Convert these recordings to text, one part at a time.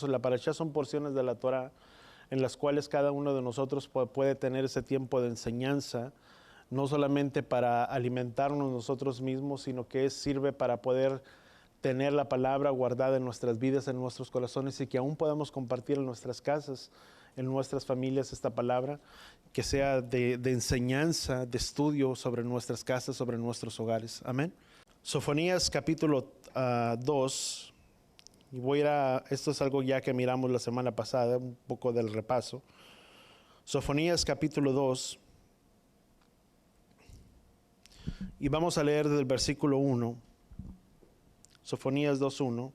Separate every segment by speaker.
Speaker 1: La parashá son porciones de la Torah en las cuales cada uno de nosotros puede tener ese tiempo de enseñanza, no solamente para alimentarnos nosotros mismos, sino que sirve para poder tener la palabra guardada en nuestras vidas, en nuestros corazones, y que aún podamos compartir en nuestras casas, en nuestras familias, esta palabra, que sea de enseñanza, de estudio sobre nuestras casas, sobre nuestros hogares. Amén. Sofonías capítulo 2. Y esto es algo ya que miramos la semana pasada, un poco del repaso. Sofonías capítulo 2. Y vamos a leer del versículo 1. Sofonías 2:1.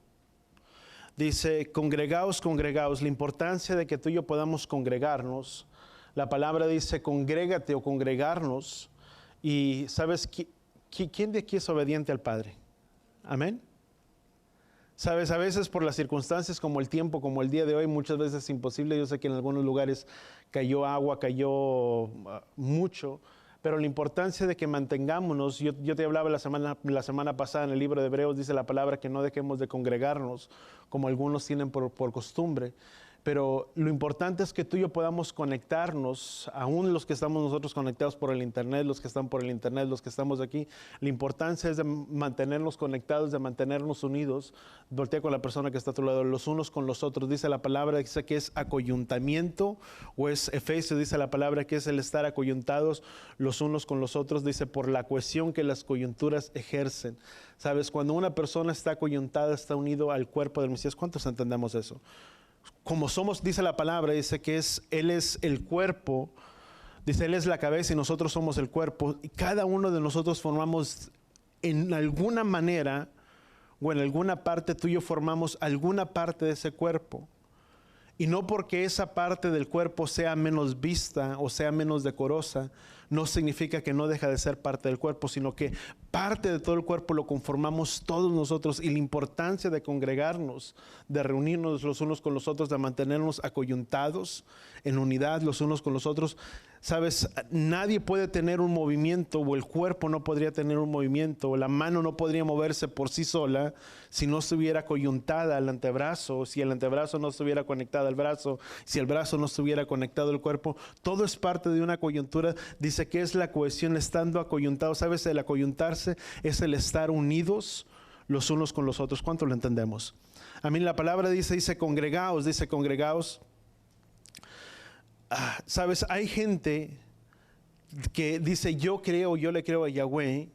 Speaker 1: Dice, congregaos, congregaos. La importancia de que tú y yo podamos congregarnos. La palabra dice, congrégate o congregarnos. Y ¿sabes quién de aquí es obediente al Padre? Amén. Sabes, a veces por las circunstancias como el tiempo, como el día de hoy, muchas veces es imposible. Yo sé que en algunos lugares cayó agua, cayó mucho, pero la importancia de que mantengámonos, yo te hablaba la semana pasada en el libro de Hebreos, dice la palabra que no dejemos de congregarnos, como algunos tienen por costumbre. Pero lo importante es que tú y yo podamos conectarnos, aún los que estamos nosotros conectados por el internet, los que están por el internet, los que estamos aquí. La importancia es de mantenernos conectados, de mantenernos unidos. Voltea con la persona que está a tu lado, los unos con los otros. Dice la palabra, dice que es acoyuntamiento, o es Efesios, dice la palabra que es el estar acoyuntados los unos con los otros. Dice por la cohesión que las coyunturas ejercen. Sabes, cuando una persona está acoyuntada, está unido al cuerpo del Mesías. ¿Cuántos entendemos eso? Como somos, dice la palabra, dice que Él es el cuerpo, dice Él es la cabeza y nosotros somos el cuerpo, y cada uno de nosotros formamos en alguna manera o en alguna parte, tú y yo formamos alguna parte de ese cuerpo. Y no porque esa parte del cuerpo sea menos vista o sea menos decorosa, no significa que no deja de ser parte del cuerpo, sino que parte de todo el cuerpo lo conformamos todos nosotros. Y la importancia de congregarnos, de reunirnos los unos con los otros, de mantenernos acoyuntados en unidad los unos con los otros. Sabes, nadie puede tener un movimiento, o el cuerpo no podría tener un movimiento, o la mano no podría moverse por sí sola si no estuviera coyuntada al antebrazo, si el antebrazo no estuviera conectado al brazo, si el brazo no estuviera conectado al cuerpo. Todo es parte de una coyuntura. Dice que es la cohesión estando acoyuntados. Sabes, el acoyuntarse es el estar unidos los unos con los otros. ¿Cuánto lo entendemos? A mí la palabra dice congregaos, dice congregaos. Sabes, hay gente que dice yo le creo a Yahweh,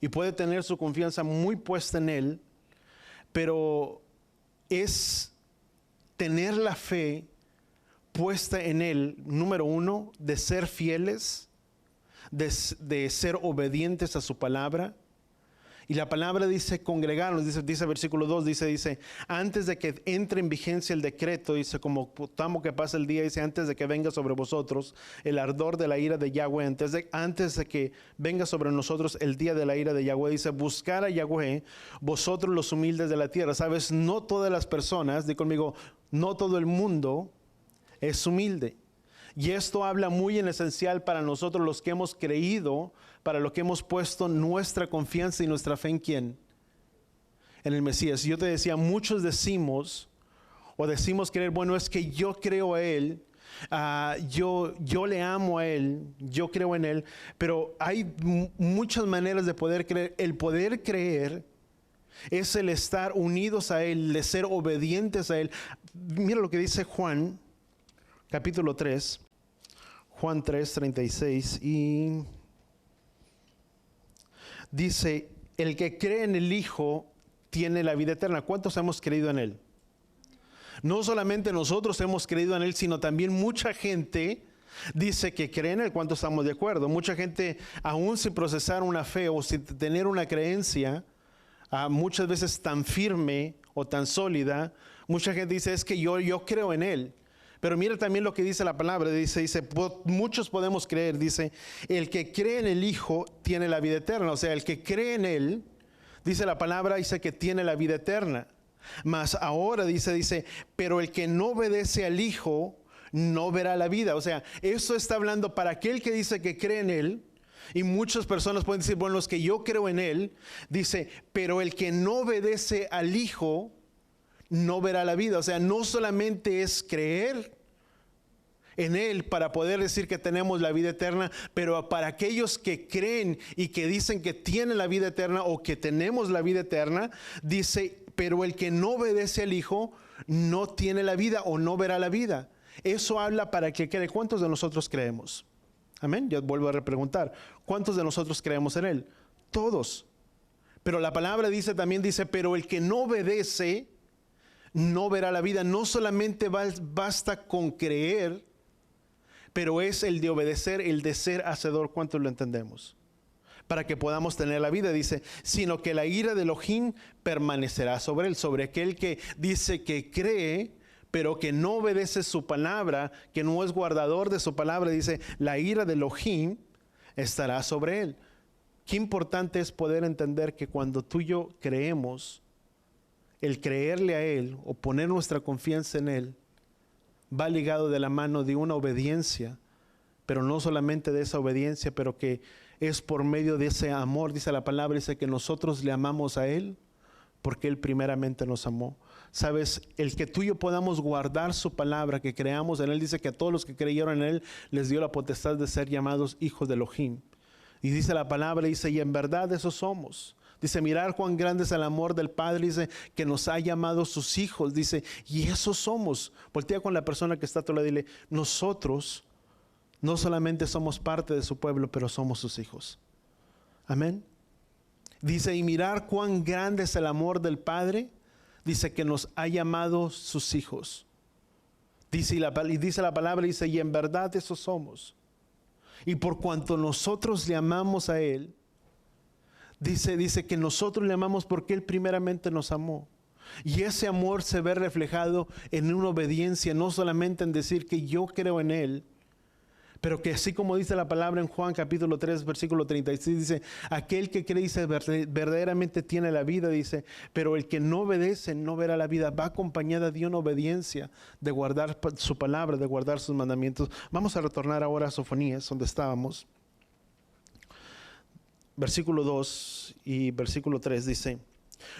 Speaker 1: y puede tener su confianza muy puesta en Él, pero es tener la fe puesta en Él, número uno, de ser fieles, de ser obedientes a su palabra. Y la palabra dice congregarnos, dice versículo 2, dice, antes de que entre en vigencia el decreto, dice, como tamo que pasa el día, dice, antes de que venga sobre vosotros el ardor de la ira de Yahweh, antes de que venga sobre nosotros el día de la ira de Yahweh, dice, buscar a Yahweh, vosotros los humildes de la tierra. Sabes, no todas las personas, di conmigo, no todo el mundo es humilde. Y esto habla muy en esencial para nosotros los que hemos creído, para lo que hemos puesto nuestra confianza y nuestra fe en ¿quién? En el Mesías. Yo te decía, muchos decimos creer, bueno, es que yo creo a Él, yo le amo a Él, yo creo en Él, pero hay muchas maneras de poder creer. El poder creer es el estar unidos a Él, de ser obedientes a Él. Mira lo que dice Juan, capítulo 3, Juan 3, 36, y dice, el que cree en el Hijo tiene la vida eterna. ¿Cuántos hemos creído en Él? No solamente nosotros hemos creído en Él, sino también mucha gente dice que cree en Él. ¿Cuántos estamos de acuerdo? Mucha gente, aún sin procesar una fe o sin tener una creencia, muchas veces tan firme o tan sólida, mucha gente dice, es que yo creo en Él. Pero mira también lo que dice la palabra, dice, muchos podemos creer, dice, el que cree en el Hijo tiene la vida eterna. O sea, el que cree en Él, dice la palabra, dice que tiene la vida eterna. Mas ahora dice, pero el que no obedece al Hijo no verá la vida. O sea, eso está hablando para aquel que dice que cree en Él. Y muchas personas pueden decir, bueno, es que yo creo en Él. Dice, pero el que no obedece al Hijo no verá la vida. O sea, no solamente es creer en Él para poder decir que tenemos la vida eterna, pero para aquellos que creen y que dicen que tienen la vida eterna o que tenemos la vida eterna, dice, pero el que no obedece al Hijo no tiene la vida o no verá la vida. Eso habla para que cree. ¿Cuántos de nosotros creemos? Amén. Yo vuelvo a preguntar, ¿cuántos de nosotros creemos en Él? Todos. Pero la palabra también dice, pero el que no obedece no verá la vida. No solamente basta con creer, pero es el de obedecer, el de ser hacedor. ¿Cuántos lo entendemos? Para que podamos tener la vida, dice, sino que la ira de Elohim permanecerá sobre él, sobre aquel que dice que cree, pero que no obedece su palabra, que no es guardador de su palabra. Dice, la ira de Elohim estará sobre él. Qué importante es poder entender que cuando tú y yo creemos, el creerle a Él o poner nuestra confianza en Él va ligado de la mano de una obediencia, pero no solamente de esa obediencia, pero que es por medio de ese amor. Dice la palabra, dice que nosotros le amamos a Él porque Él primeramente nos amó. Sabes, el que tú y yo podamos guardar su palabra, que creamos en Él, dice que a todos los que creyeron en Él les dio la potestad de ser llamados hijos de Elohim. Y dice la palabra, dice, y en verdad eso somos. Dice, mirar cuán grande es el amor del Padre, dice, que nos ha llamado sus hijos. Dice, y eso somos. Voltea con la persona que está a tu lado y dile, nosotros no solamente somos parte de su pueblo, pero somos sus hijos. Amén. Dice, y mirar cuán grande es el amor del Padre, dice que nos ha llamado sus hijos. Dice la palabra, dice, y en verdad eso somos. Y por cuanto nosotros le amamos a Él, dice que nosotros le amamos porque Él primeramente nos amó. Y ese amor se ve reflejado en una obediencia, no solamente en decir que yo creo en Él, pero que así como dice la palabra en Juan capítulo 3, versículo 36, dice, aquel que cree, dice, verdaderamente tiene la vida, dice, pero el que no obedece no verá la vida. Va acompañada de una obediencia, de guardar su palabra, de guardar sus mandamientos. Vamos a retornar ahora a Sofonías, donde estábamos. Versículo 2 y versículo 3 dice,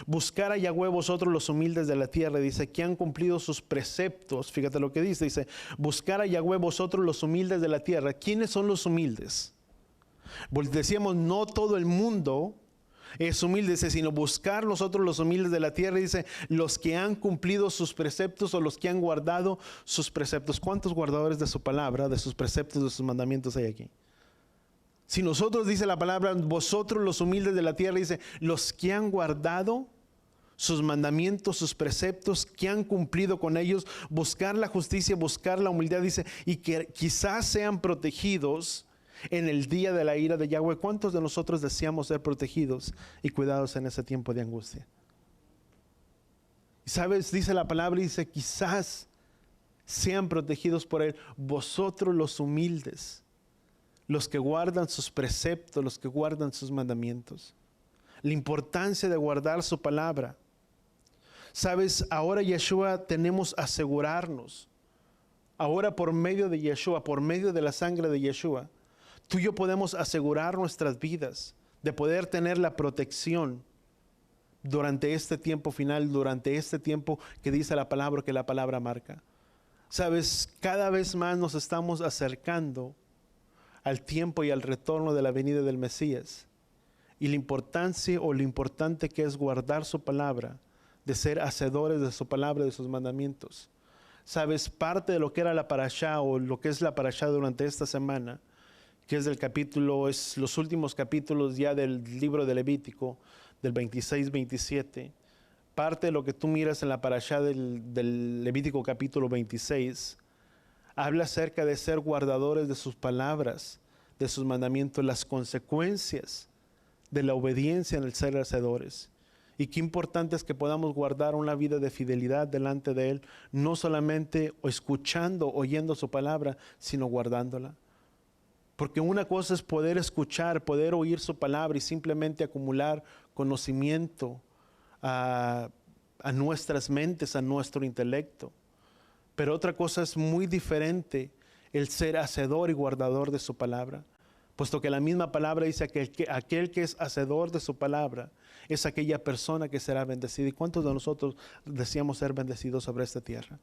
Speaker 1: buscar a Yahweh vosotros los humildes de la tierra, dice, que han cumplido sus preceptos. Fíjate lo que dice, buscar a Yahweh vosotros los humildes de la tierra. ¿Quiénes son los humildes? Pues decíamos, no todo el mundo es humilde, dice, sino buscar nosotros los humildes de la tierra, dice, los que han cumplido sus preceptos o los que han guardado sus preceptos. ¿Cuántos guardadores de su palabra, de sus preceptos, de sus mandamientos hay aquí? Si nosotros, dice la palabra, vosotros los humildes de la tierra, dice, los que han guardado sus mandamientos, sus preceptos, que han cumplido con ellos, buscar la justicia, buscar la humildad, dice, y que quizás sean protegidos en el día de la ira de Yahweh. ¿Cuántos de nosotros deseamos ser protegidos y cuidados en ese tiempo de angustia? Y sabes, dice la palabra, dice, quizás sean protegidos por Él, vosotros los humildes, los que guardan sus preceptos, los que guardan sus mandamientos. La importancia de guardar su palabra. Sabes, ahora Yeshua tenemos asegurarnos. Ahora por medio de Yeshua, por medio de la sangre de Yeshua, tú y yo podemos asegurar nuestras vidas, de poder tener la protección durante este tiempo final, durante este tiempo que dice la palabra, que la palabra marca. Sabes, cada vez más nos estamos acercando al tiempo y al retorno de la venida del Mesías. Y la importancia o lo importante que es guardar su palabra, de ser hacedores de su palabra, de sus mandamientos. Sabes, parte de lo que era la parashá o lo que es la parashá durante esta semana, que es del capítulo, es los últimos capítulos ya del libro de Levítico, del 26-27. Parte de lo que tú miras en la parashá del Levítico capítulo 26, habla acerca de ser guardadores de sus palabras, de sus mandamientos, las consecuencias de la obediencia en el ser hacedores. Y qué importante es que podamos guardar una vida de fidelidad delante de Él, no solamente escuchando, oyendo su palabra, sino guardándola. Porque una cosa es poder escuchar, poder oír su palabra y simplemente acumular conocimiento a nuestras mentes, a nuestro intelecto. Pero otra cosa es muy diferente el ser hacedor y guardador de su palabra. puesto que la misma palabra dice que aquel que es hacedor de su palabra es aquella persona que será bendecida. ¿Y cuántos de nosotros deseamos ser bendecidos sobre esta tierra?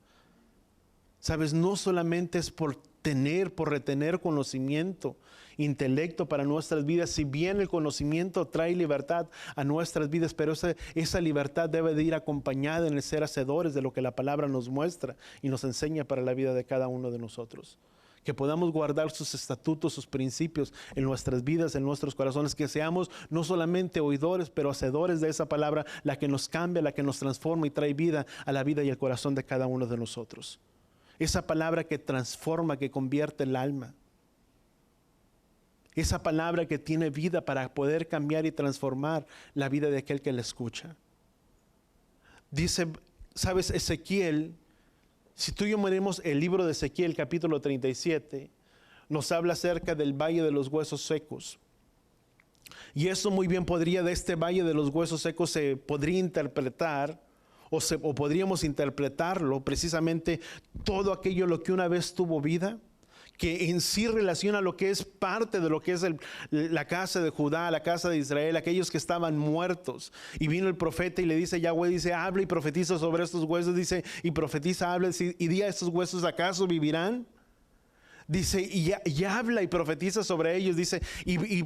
Speaker 1: Sabes, no solamente es por retener conocimiento, intelecto para nuestras vidas, si bien el conocimiento trae libertad a nuestras vidas, pero esa libertad debe de ir acompañada en el ser hacedores de lo que la palabra nos muestra y nos enseña para la vida de cada uno de nosotros. Que podamos guardar sus estatutos, sus principios en nuestras vidas, en nuestros corazones, que seamos no solamente oidores, pero hacedores de esa palabra, la que nos cambia, la que nos transforma y trae vida a la vida y el corazón de cada uno de nosotros. Esa palabra que transforma, que convierte el alma. Esa palabra que tiene vida para poder cambiar y transformar la vida de aquel que la escucha. Dice, ¿sabes? Ezequiel, si tú y yo miremos el libro de Ezequiel, capítulo 37, nos habla acerca del valle de los huesos secos. Y eso muy bien de este valle de los huesos secos se podría interpretar, o podríamos interpretarlo precisamente todo aquello lo que una vez tuvo vida, que en sí relaciona lo que es parte de lo que es la casa de Judá, la casa de Israel, aquellos que estaban muertos. Y vino el profeta y le dice, Yahweh dice, habla y profetiza sobre estos huesos, dice, y profetiza, habla y di a estos huesos, ¿acaso vivirán? Dice, y habla y profetiza sobre ellos, dice, y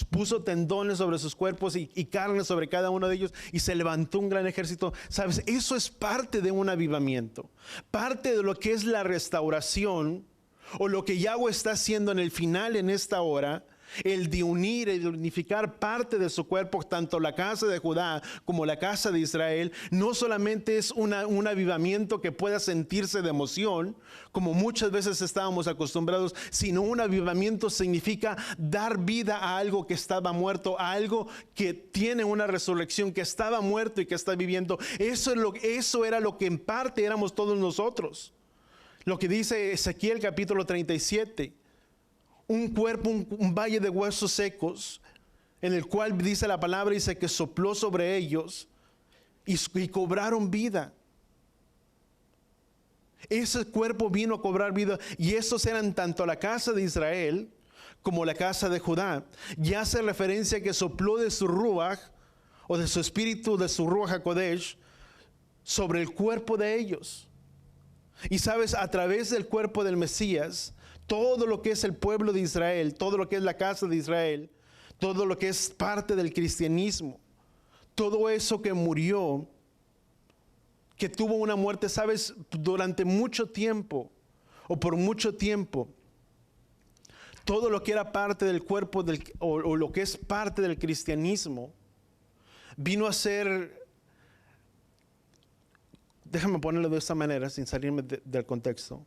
Speaker 1: puso tendones sobre sus cuerpos y carne sobre cada uno de ellos, y se levantó un gran ejército. Sabes, eso es parte de un avivamiento, parte de lo que es la restauración, o lo que Yahweh está haciendo en el final, en esta hora, el de unir y de unificar parte de su cuerpo, tanto la casa de Judá como la casa de Israel. No solamente es un avivamiento que pueda sentirse de emoción, como muchas veces estábamos acostumbrados, sino un avivamiento significa dar vida a algo que estaba muerto, a algo que tiene una resurrección, que estaba muerto y que está viviendo. Eso era lo que en parte éramos todos nosotros. Lo que dice Ezequiel capítulo 37, un cuerpo, un valle de huesos secos, en el cual dice la palabra, dice que sopló sobre ellos y cobraron vida. Ese cuerpo vino a cobrar vida, y estos eran tanto la casa de Israel como la casa de Judá. Ya hace referencia que sopló de su ruach, o de su espíritu, de su ruach HaKodesh, sobre el cuerpo de ellos. Y sabes, a través del cuerpo del Mesías, todo lo que es el pueblo de Israel, todo lo que es la casa de Israel, todo lo que es parte del cristianismo, todo eso que murió, que tuvo una muerte, sabes, durante mucho tiempo, o por mucho tiempo, todo lo que era parte del cuerpo o lo que es parte del cristianismo, vino a ser, déjame ponerlo de esta manera sin salirme del contexto,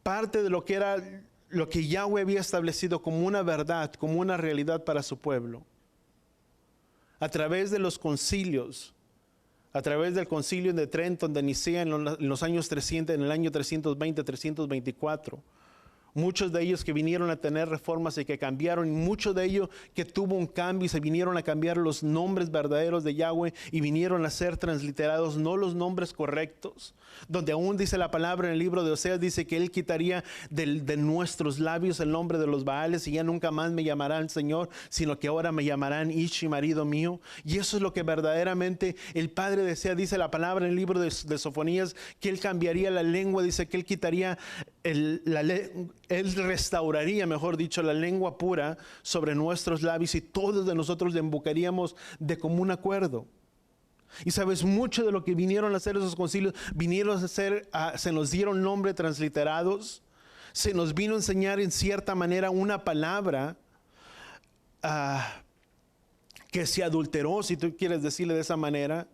Speaker 1: parte de lo que era lo que Yahweh había establecido como una verdad, como una realidad para su pueblo. A través de los concilios, a través del concilio de Trenton, de Nicea en los años 300, en el año 320, 324, muchos de ellos que vinieron a tener reformas y que cambiaron, y muchos de ellos que tuvo un cambio y se vinieron a cambiar los nombres verdaderos de Yahweh y vinieron a ser transliterados, no los nombres correctos, donde aún dice la palabra en el libro de Oseas, dice que Él quitaría de nuestros labios el nombre de los Baales, y ya nunca más me llamarán Señor, sino que ahora me llamarán Ishi, marido mío. Y eso es lo que verdaderamente el Padre desea. Dice la palabra en el libro de Sofonías que Él cambiaría la lengua, dice que Él quitaría Él restauraría, mejor dicho, la lengua pura sobre nuestros labios, y todos de nosotros le invocaríamos de común acuerdo. Y sabes, mucho de lo que vinieron a hacer esos concilios, vinieron a hacer, se nos dieron nombres transliterados, se nos vino a enseñar en cierta manera una palabra que se adulteró, si tú quieres decirle de esa manera.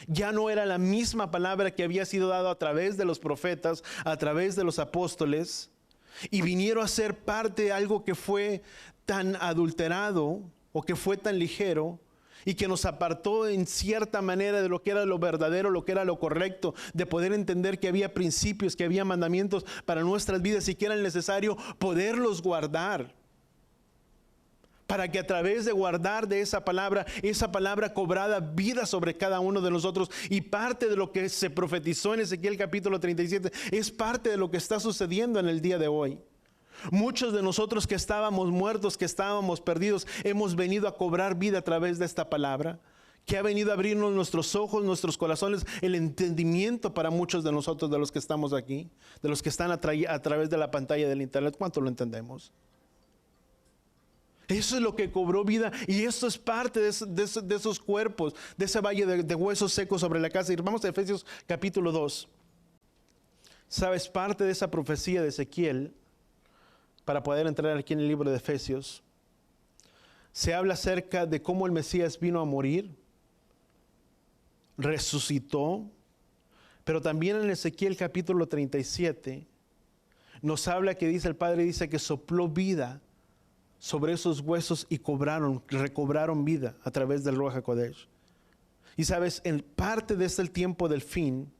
Speaker 1: Ya no era la misma palabra que había sido dada a través de los profetas, a través de los apóstoles, y vinieron a ser parte de algo que fue tan adulterado o que fue tan ligero y que nos apartó en cierta manera de lo que era lo verdadero, lo que era lo correcto, de poder entender que había principios, que había mandamientos para nuestras vidas y que era necesario poderlos guardar, para que a través de guardar de esa palabra cobrara vida sobre cada uno de nosotros. Y parte de lo que se profetizó en Ezequiel capítulo 37 es parte de lo que está sucediendo en el día de hoy. Muchos de nosotros que estábamos muertos, que estábamos perdidos, hemos venido a cobrar vida a través de esta palabra, que ha venido a abrirnos nuestros ojos, nuestros corazones, el entendimiento para muchos de nosotros, de los que estamos aquí, de los que están a través de la pantalla del internet. ¿Cuánto lo entendemos? Eso es lo que cobró vida, y esto es parte de esos cuerpos, de ese valle de huesos secos sobre la casa. Y vamos a Efesios capítulo 2. Sabes, parte de esa profecía de Ezequiel, para poder entrar aquí en el libro de Efesios, se habla acerca de cómo el Mesías vino a morir, resucitó, pero también en Ezequiel capítulo 37 nos habla que dice el Padre, dice que sopló vida sobre esos huesos y recobraron vida a través del Ruach HaKodesh. Y sabes, en parte de este tiempo del fin,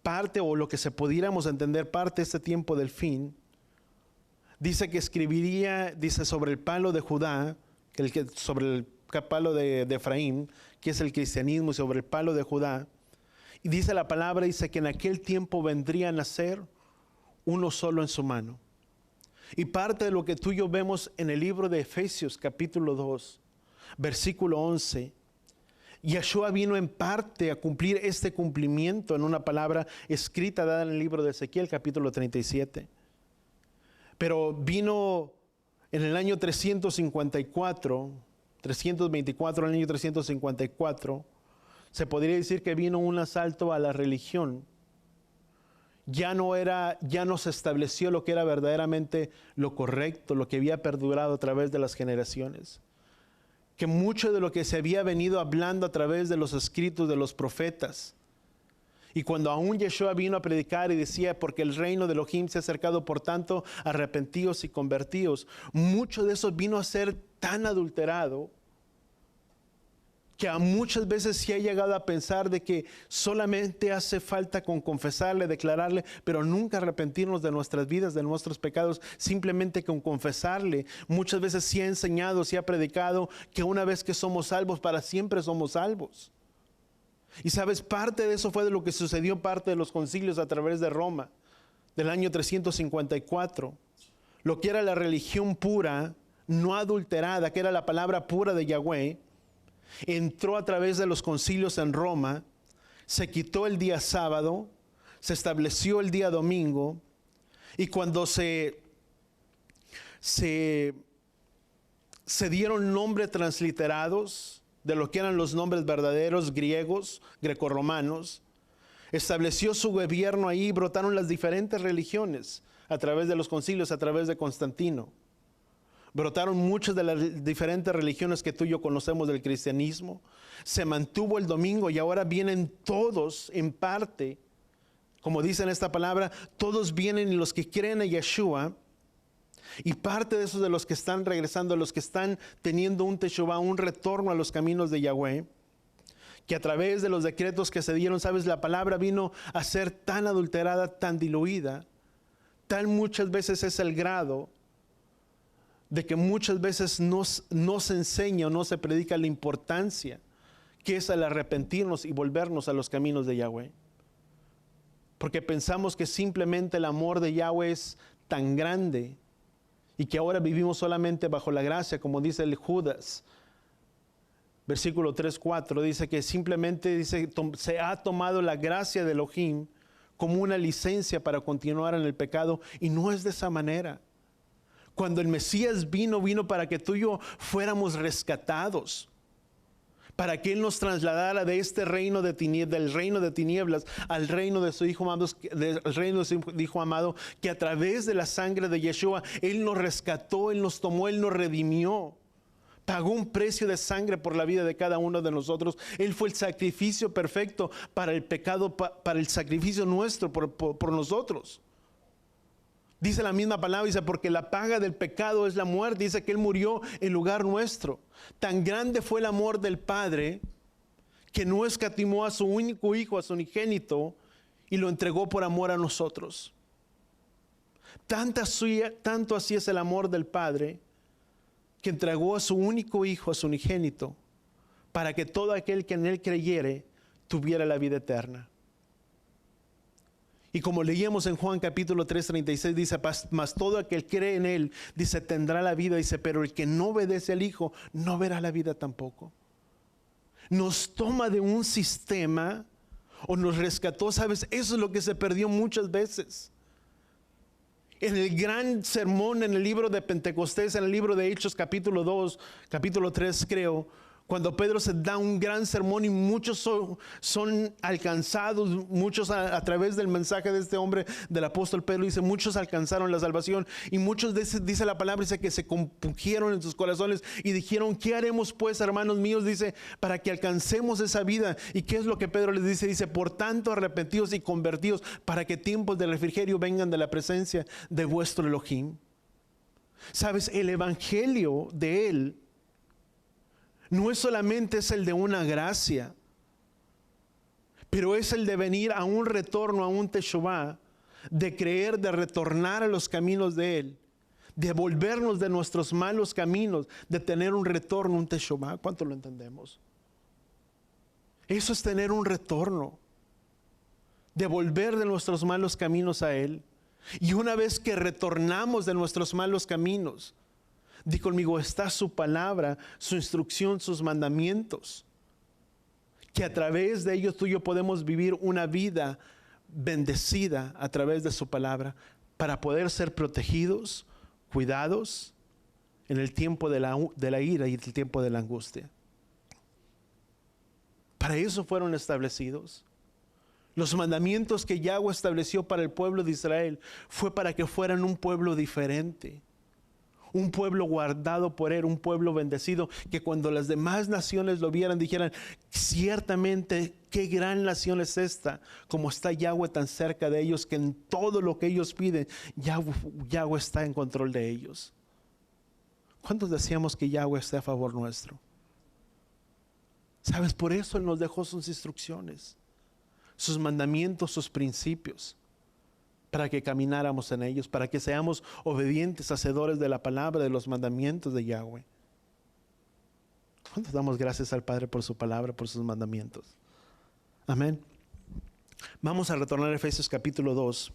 Speaker 1: parte, o lo que se pudiéramos entender, parte de este tiempo del fin, dice que escribiría, dice, sobre el palo de Judá, sobre el palo de Efraín, que es el cristianismo, y sobre el palo de Judá. Y dice la palabra, dice que en aquel tiempo vendría a nacer uno solo en su mano. Y parte de lo que tú y yo vemos en el libro de Efesios capítulo 2, versículo 11, Yeshua vino en parte a cumplir este cumplimiento en una palabra escrita dada en el libro de Ezequiel capítulo 37. Pero vino en el año 324, en el año 354, se podría decir que vino un asalto a la religión. Ya no se estableció lo que era verdaderamente lo correcto, lo que había perdurado a través de las generaciones. Que mucho de lo que se había venido hablando a través de los escritos de los profetas, y cuando aún Yeshua vino a predicar y decía, porque el reino de Elohim se ha acercado, por tanto, arrepentíos y convertíos, mucho de eso vino a ser tan adulterado que a muchas veces se ha llegado a pensar de que solamente hace falta con confesarle, declararle, pero nunca arrepentirnos de nuestras vidas, de nuestros pecados, simplemente con confesarle. Muchas veces se ha enseñado, se ha predicado que una vez que somos salvos, para siempre somos salvos. Y sabes, parte de eso fue de lo que sucedió, parte de los concilios a través de Roma, del año 354. Lo que era la religión pura, no adulterada, que era la palabra pura de Yahweh, entró a través de los concilios en Roma, se quitó el día sábado, se estableció el día domingo, y cuando se dieron nombres transliterados de lo que eran los nombres verdaderos griegos, grecorromanos, estableció su gobierno ahí, brotaron las diferentes religiones a través de los concilios, a través de Constantino. Brotaron muchas de las diferentes religiones que tú y yo conocemos del cristianismo. Se mantuvo el domingo y ahora vienen todos en parte, como dice en esta palabra, todos vienen, y los que creen en Yeshua, y parte de esos de los que están regresando, los que están teniendo un teshuvah, un retorno a los caminos de Yahweh, que a través de los decretos que se dieron, sabes, la palabra vino a ser tan adulterada, tan diluida, tan muchas veces es el grado de que muchas veces no se enseña o no se predica la importancia que es el arrepentirnos y volvernos a los caminos de Yahweh. Porque pensamos que simplemente el amor de Yahweh es tan grande y que ahora vivimos solamente bajo la gracia, como dice el Judas. Versículo 3-4 dice que simplemente se ha tomado la gracia de Elohim como una licencia para continuar en el pecado, y no es de esa manera. Cuando el Mesías vino para que tú y yo fuéramos rescatados, para que Él nos trasladara de este reino de del reino de tinieblas al reino de su Hijo amado, que a través de la sangre de Yeshua, Él nos rescató, Él nos tomó, Él nos redimió. Pagó un precio de sangre por la vida de cada uno de nosotros. Él fue el sacrificio perfecto para el pecado, para el sacrificio nuestro por nosotros. Dice la misma palabra, dice, porque la paga del pecado es la muerte. Dice que Él murió en lugar nuestro. Tan grande fue el amor del Padre que no escatimó a su único Hijo, a su unigénito, y lo entregó por amor a nosotros. Tanto así es el amor del Padre que entregó a su único Hijo, a su unigénito, para que todo aquel que en Él creyere tuviera la vida eterna. Y como leíamos en Juan capítulo 3:36, dice, mas todo aquel que cree en Él, dice, tendrá la vida, dice, pero el que no obedece al Hijo, no verá la vida tampoco. Nos toma de un sistema o nos rescató, ¿sabes? Eso es lo que se perdió muchas veces. En el gran sermón, en el libro de Pentecostés, en el libro de Hechos capítulo 2, capítulo 3 creo, cuando Pedro se da un gran sermón y muchos son alcanzados, muchos a través del mensaje de este hombre, del apóstol Pedro, dice, muchos alcanzaron la salvación y muchos, dice la palabra, dice que se compungieron en sus corazones y dijeron, ¿qué haremos pues, hermanos míos? Dice, para que alcancemos esa vida. ¿Y qué es lo que Pedro les dice? Dice, por tanto arrepentidos y convertidos, para que tiempos de refrigerio vengan de la presencia de vuestro Elohim. Sabes, el evangelio de él no es solamente es el de una gracia, pero es el de venir a un retorno, a un teshuvá, de creer, de retornar a los caminos de Él, de volvernos de nuestros malos caminos, de tener un retorno, un teshuvá. ¿Cuánto lo entendemos? Eso es tener un retorno, de volver de nuestros malos caminos a Él. Y una vez que retornamos de nuestros malos caminos, di conmigo, está su palabra, su instrucción, sus mandamientos, que a través de ellos tú y yo podemos vivir una vida bendecida a través de su palabra, para poder ser protegidos, cuidados en el tiempo de la ira y el tiempo de la angustia. Para eso fueron establecidos. Los mandamientos que Yahweh estableció para el pueblo de Israel fue para que fueran un pueblo diferente, un pueblo guardado por Él, un pueblo bendecido, que cuando las demás naciones lo vieran dijeran, ciertamente qué gran nación es esta, como está Yahweh tan cerca de ellos, que en todo lo que ellos piden, Yahweh está en control de ellos. ¿Cuántos decíamos que Yahweh esté a favor nuestro? ¿Sabes? Por eso Él nos dejó sus instrucciones, sus mandamientos, sus principios, para que camináramos en ellos, para que seamos obedientes, hacedores de la palabra, de los mandamientos de Yahweh. ¿Cuántos damos gracias al Padre por su palabra, por sus mandamientos? Amén. Vamos a retornar a Efesios capítulo 2,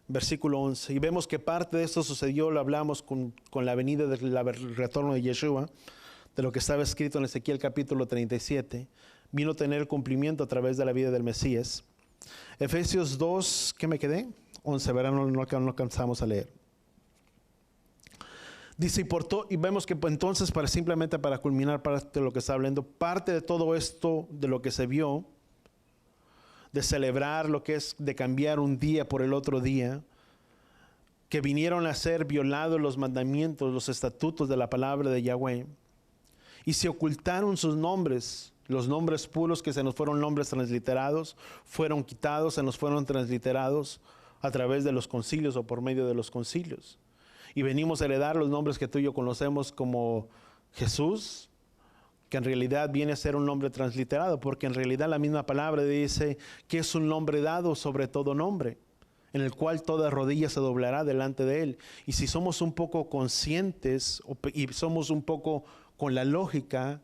Speaker 1: versículo 11. Y vemos que parte de esto sucedió, lo hablamos con la venida del retorno de Yeshua, de lo que estaba escrito en Ezequiel capítulo 37. Vino a tener cumplimiento a través de la vida del Mesías. Efesios 2, ¿qué me quedé? 11, verán, no alcanzamos a leer. Dice, y vemos que entonces, simplemente para culminar parte de lo que está hablando, parte de todo esto, de lo que se vio, de celebrar lo que es, de cambiar un día por el otro día, que vinieron a ser violados los mandamientos, los estatutos de la palabra de Yahweh, y se ocultaron sus nombres. Los nombres puros que se nos fueron nombres transliterados, fueron quitados, se nos fueron transliterados a través de los concilios o por medio de los concilios. Y venimos a heredar los nombres que tú y yo conocemos como Jesús, que en realidad viene a ser un nombre transliterado, porque en realidad la misma palabra dice que es un nombre dado sobre todo nombre, en el cual toda rodilla se doblará delante de Él. Y si somos un poco conscientes y somos un poco con la lógica,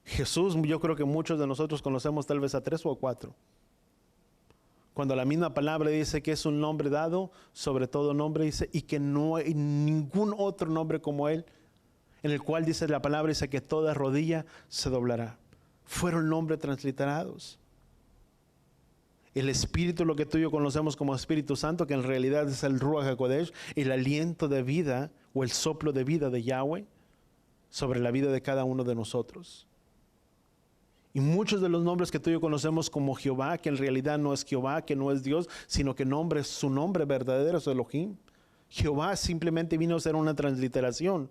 Speaker 1: Jesús, yo creo que muchos de nosotros conocemos tal vez a 3 o a 4. Cuando la misma palabra dice que es un nombre dado sobre todo nombre, dice, y que no hay ningún otro nombre como Él, en el cual dice la palabra, dice que toda rodilla se doblará. Fueron nombres transliterados. El Espíritu, lo que tú y yo conocemos como Espíritu Santo, que en realidad es el Ruach HaKodesh, el aliento de vida o el soplo de vida de Yahweh sobre la vida de cada uno de nosotros. Y muchos de los nombres que tú y yo conocemos como Jehová, que en realidad no es Jehová, que no es Dios, sino que su nombre verdadero es Elohim. Jehová simplemente vino a ser una transliteración,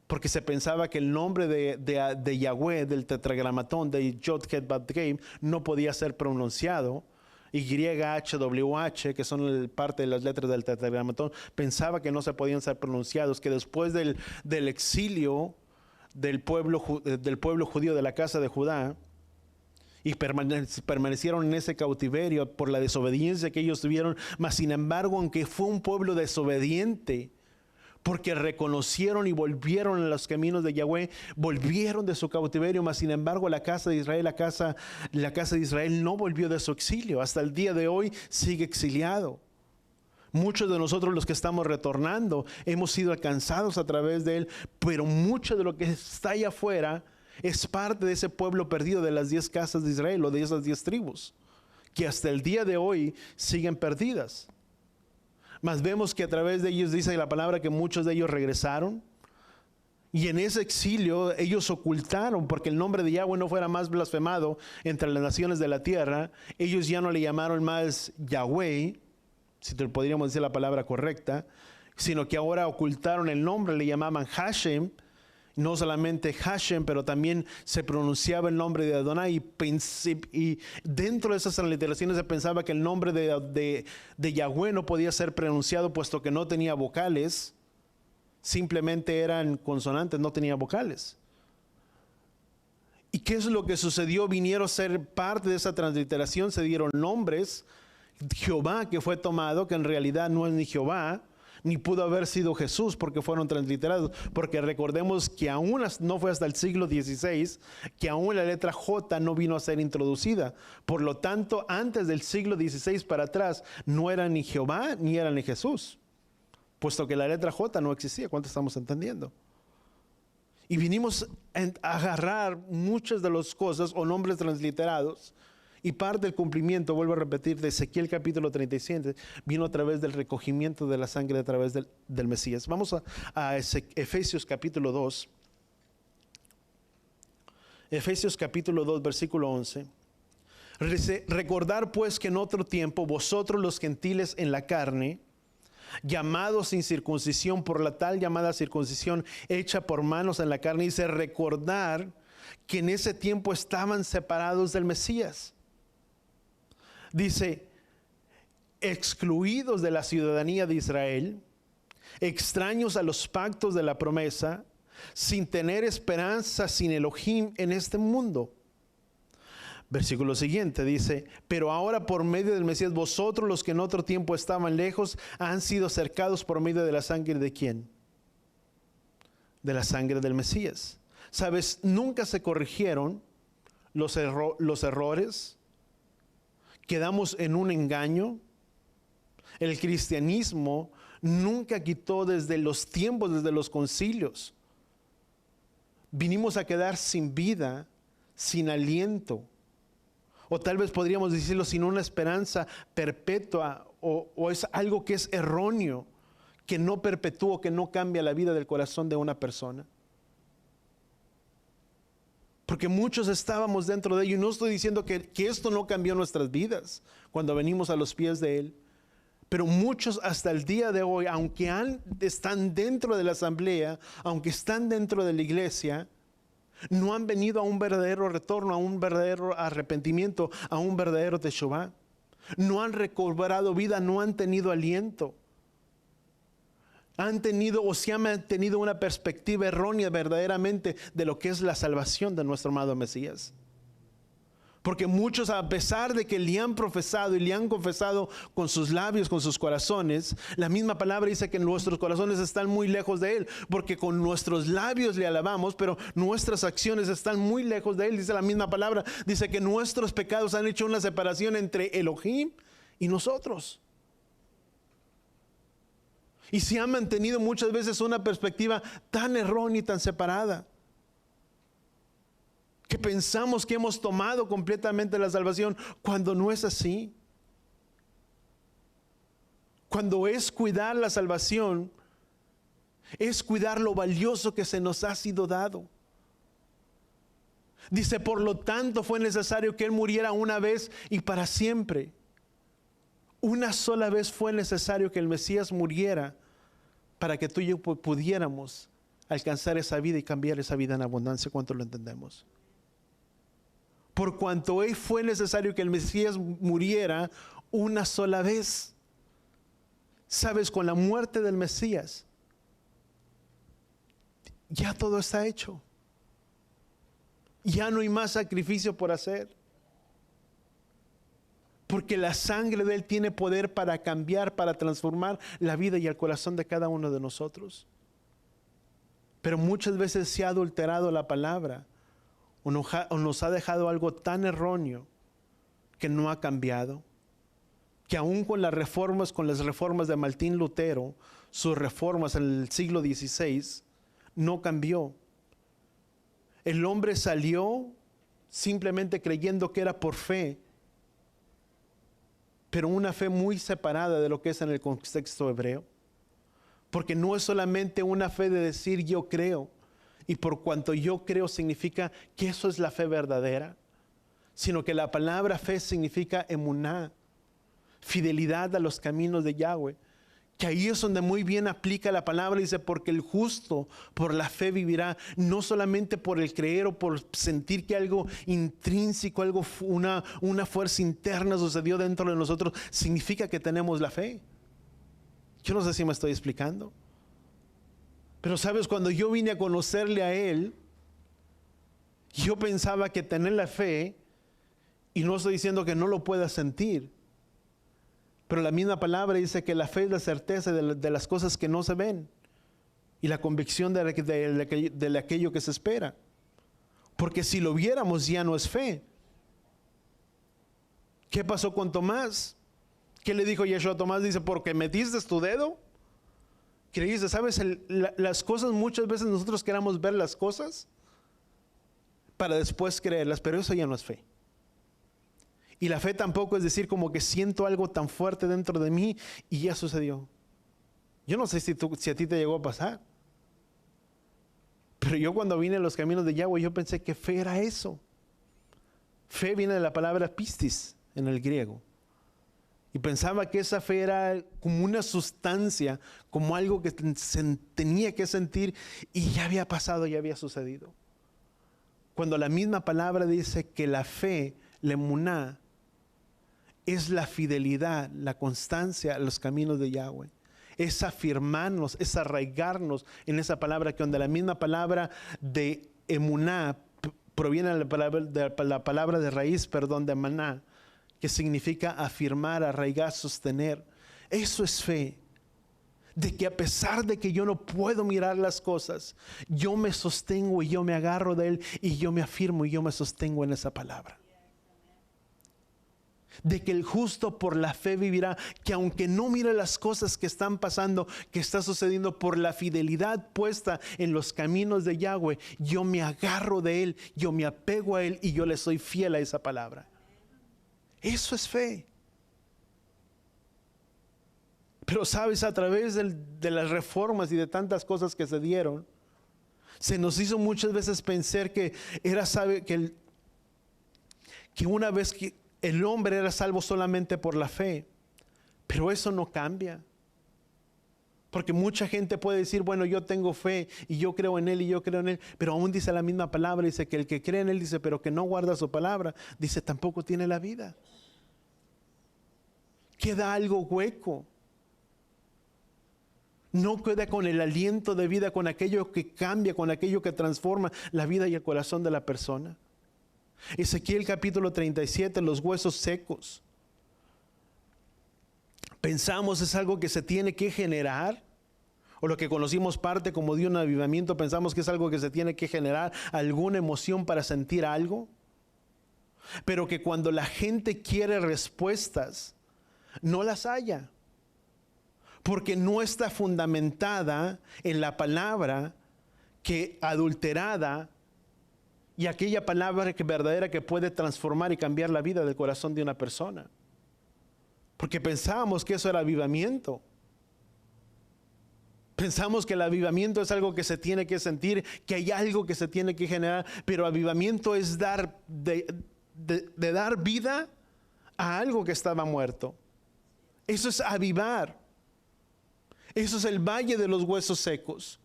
Speaker 1: porque se pensaba que el nombre de Yahweh, del tetragramatón, de Yod-Heh-Vav-Heh, no podía ser pronunciado. YHWH, que son parte de las letras del tetragramatón, pensaba que no se podían ser pronunciados, que después del exilio del pueblo judío de la casa de Judá, y permanecieron en ese cautiverio por la desobediencia que ellos tuvieron, mas sin embargo, aunque fue un pueblo desobediente, porque reconocieron y volvieron a los caminos de Yahweh, volvieron de su cautiverio, mas sin embargo la casa de Israel, la casa de Israel no volvió de su exilio. Hasta el día de hoy sigue exiliado. Muchos de nosotros, los que estamos retornando, hemos sido alcanzados a través de él, pero mucho de lo que está allá afuera es parte de ese pueblo perdido de las 10 casas de Israel o de esas 10 tribus, que hasta el día de hoy siguen perdidas. Mas vemos que a través de ellos dice la palabra que muchos de ellos regresaron. Y en ese exilio ellos ocultaron, porque el nombre de Yahweh no fuera más blasfemado entre las naciones de la tierra. Ellos ya no le llamaron más Yahweh, si te podríamos decir la palabra correcta, sino que ahora ocultaron el nombre, le llamaban Hashem. No solamente Hashem, pero también se pronunciaba el nombre de Adonai, y dentro de esas transliteraciones se pensaba que el nombre de Yahweh no podía ser pronunciado puesto que no tenía vocales, simplemente eran consonantes, no tenía vocales. ¿Y qué es lo que sucedió? Vinieron a ser parte de esa transliteración, se dieron nombres. Jehová, que fue tomado, que en realidad no es ni Jehová, ni pudo haber sido Jesús, porque fueron transliterados. Porque recordemos que aún no fue hasta el siglo XVI que aún la letra J no vino a ser introducida. Por lo tanto, antes del siglo XVI para atrás, no era ni Jehová ni era ni Jesús, puesto que la letra J no existía. ¿Cuánto estamos entendiendo? Y vinimos a agarrar muchas de las cosas o nombres transliterados. Y parte del cumplimiento, vuelvo a repetir, de Ezequiel capítulo 37, vino a través del recogimiento de la sangre a través del Mesías. Vamos a Efesios capítulo 2. Efesios capítulo 2, versículo 11. Recordar pues que en otro tiempo vosotros los gentiles en la carne, llamados sin circuncisión por la tal llamada circuncisión hecha por manos en la carne, dice recordar que en ese tiempo estaban separados del Mesías. Dice, excluidos de la ciudadanía de Israel, extraños a los pactos de la promesa, sin tener esperanza, sin Elohim en este mundo. Versículo siguiente dice, pero ahora por medio del Mesías, vosotros los que en otro tiempo estaban lejos, han sido acercados por medio de la sangre de ¿quién? De la sangre del Mesías. ¿Sabes? Nunca se corrigieron los errores. Quedamos en un engaño. El cristianismo nunca quitó desde los tiempos, desde los concilios. Vinimos a quedar sin vida, sin aliento. O tal vez podríamos decirlo sin una esperanza perpetua, o es algo que es erróneo, que no perpetúa, que no cambia la vida del corazón de una persona. Porque muchos estábamos dentro de ello. Y no estoy diciendo que esto no cambió nuestras vidas cuando venimos a los pies de Él. Pero muchos hasta el día de hoy, aunque están dentro de la asamblea, aunque están dentro de la iglesia, no han venido a un verdadero retorno, a un verdadero arrepentimiento, a un verdadero teshuvá. No han recobrado vida, no han tenido aliento. Han tenido o se han mantenido una perspectiva errónea verdaderamente de lo que es la salvación de nuestro amado Mesías. Porque muchos, a pesar de que le han profesado y le han confesado con sus labios, con sus corazones, la misma palabra dice que nuestros corazones están muy lejos de Él, porque con nuestros labios le alabamos, pero nuestras acciones están muy lejos de Él. Dice la misma palabra, dice que nuestros pecados han hecho una separación entre Elohim y nosotros. Y se ha mantenido muchas veces una perspectiva tan errónea y tan separada, que pensamos que hemos tomado completamente la salvación, cuando no es así. Cuando es cuidar la salvación, es cuidar lo valioso que se nos ha sido dado. Dice, por lo tanto fue necesario que Él muriera una vez y para siempre. Una sola vez fue necesario que el Mesías muriera para que tú y yo pudiéramos alcanzar esa vida y cambiar esa vida en abundancia. ¿Cuánto lo entendemos? Por cuanto fue necesario que el Mesías muriera una sola vez. Sabes, con la muerte del Mesías, ya todo está hecho. Ya no hay más sacrificio por hacer. Porque la sangre de Él tiene poder para cambiar, para transformar la vida y el corazón de cada uno de nosotros. Pero muchas veces se ha adulterado la palabra o nos ha dejado algo tan erróneo que no ha cambiado. Que aún con las reformas de Martín Lutero, sus reformas en el siglo XVI, no cambió. El hombre salió simplemente creyendo que era por fe, pero una fe muy separada de lo que es en el contexto hebreo. Porque no es solamente una fe de decir yo creo, y por cuanto yo creo significa que eso es la fe verdadera, sino que la palabra fe significa emuná, fidelidad a los caminos de Yahweh. Que ahí es donde muy bien aplica la palabra, dice, porque el justo por la fe vivirá, no solamente por el creer o por sentir que algo intrínseco, una fuerza interna sucedió dentro de nosotros, significa que tenemos la fe. Yo no sé si me estoy explicando. Pero sabes, cuando yo vine a conocerle a Él, yo pensaba que tener la fe, y no estoy diciendo que no lo pueda sentir, pero la misma palabra dice que la fe es la certeza de las cosas que no se ven y la convicción de aquello que se espera. Porque si lo viéramos ya no es fe. ¿Qué pasó con Tomás? ¿Qué le dijo Yeshua a Tomás? Dice, porque metiste tu dedo. Creíste, ¿sabes? Las cosas, muchas veces nosotros queramos ver las cosas para después creerlas, pero eso ya no es fe. Y la fe tampoco es decir como que siento algo tan fuerte dentro de mí y ya sucedió. Yo no sé si a ti te llegó a pasar. Pero yo cuando vine a los caminos de Yahweh, yo pensé que fe era eso. Fe viene de la palabra pistis en el griego. Y pensaba que esa fe era como una sustancia, como algo que se tenía que sentir y ya había pasado, ya había sucedido. Cuando la misma palabra dice que la fe, la emuná, es la fidelidad, la constancia a los caminos de Yahweh. Es afirmarnos, es arraigarnos en esa palabra, que donde la misma palabra de emuná proviene de la palabra de raíz, de maná, que significa afirmar, arraigar, sostener. Eso es fe. De que a pesar de que yo no puedo mirar las cosas, yo me sostengo y yo me agarro de Él y yo me afirmo y yo me sostengo en esa palabra. De que el justo por la fe vivirá, que aunque no mire las cosas que están pasando, que está sucediendo, por la fidelidad puesta en los caminos de Yahweh, yo me agarro de Él, yo me apego a Él y yo le soy fiel a esa palabra. Eso es fe. Pero sabes, a través de las reformas y de tantas cosas que se dieron, se nos hizo muchas veces pensar que una vez que el hombre era salvo solamente por la fe. Pero eso no cambia. Porque mucha gente puede decir, bueno, yo tengo fe y yo creo en Él y yo creo en Él. Pero aún dice la misma palabra, dice que el que cree en Él, dice, pero que no guarda su palabra, dice, tampoco tiene la vida. Queda algo hueco. No queda con el aliento de vida, con aquello que cambia, con aquello que transforma la vida y el corazón de la persona. Ezequiel capítulo 37, los huesos secos. Pensamos es algo que se tiene que generar, o lo que conocimos parte como de un avivamiento, pensamos que es algo que se tiene que generar, alguna emoción para sentir algo. Pero que cuando la gente quiere respuestas, no las haya. Porque no está fundamentada en la palabra que adulterada, y aquella palabra verdadera que puede transformar y cambiar la vida del corazón de una persona. Porque pensábamos que eso era avivamiento. Pensamos que el avivamiento es algo que se tiene que sentir, que hay algo que se tiene que generar, pero avivamiento es dar vida a algo que estaba muerto. Eso es avivar. Eso es el valle de los huesos secos.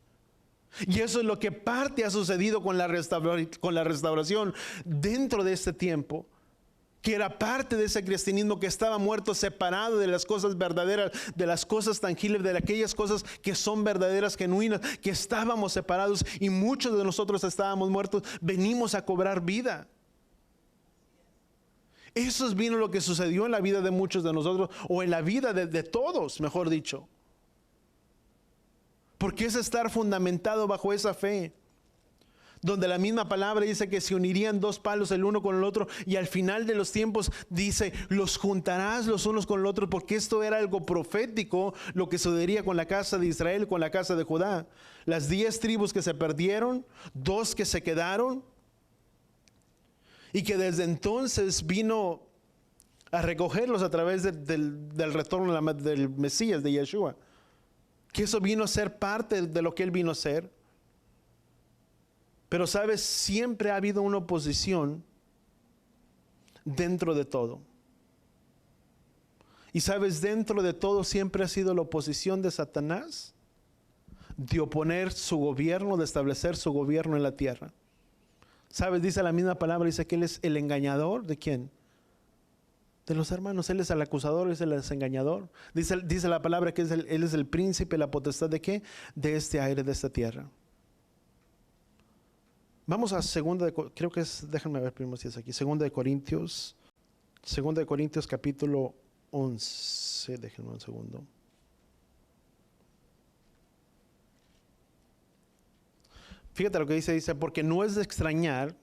Speaker 1: Y eso es lo que parte ha sucedido con la restauración dentro de este tiempo, que era parte de ese cristianismo que estaba muerto, separado de las cosas verdaderas, de las cosas tangibles, de aquellas cosas que son verdaderas, genuinas, que estábamos separados y muchos de nosotros estábamos muertos. Venimos a cobrar vida. Eso es vino lo que sucedió en la vida de muchos de nosotros, o en la vida de todos, mejor dicho. Porque es estar fundamentado bajo esa fe, donde la misma palabra dice que se unirían dos palos el uno con el otro, y al final de los tiempos dice, los juntarás los unos con los otros, porque esto era algo profético, lo que sucedería con la casa de Israel, con la casa de Judá. Las 10 tribus que se perdieron, 2 que se quedaron, y que desde entonces vino a recogerlos a través del retorno del Mesías, de Yeshua. Que eso vino a ser parte de lo que Él vino a ser. Pero sabes, siempre ha habido una oposición dentro de todo. Y sabes, dentro de todo siempre ha sido la oposición de Satanás de oponer su gobierno, de establecer su gobierno en la tierra. ¿Sabes? Dice la misma palabra, dice que Él es el engañador. ¿De quién? De los hermanos. Él es el acusador, es el desengañador. Dice la palabra que Él es el príncipe, la potestad de ¿qué? De este aire, de esta tierra. Vamos a creo que es, déjenme ver primero si es aquí. Segunda de Corintios capítulo 11. Déjenme un segundo. Fíjate lo que dice, porque no es de extrañar,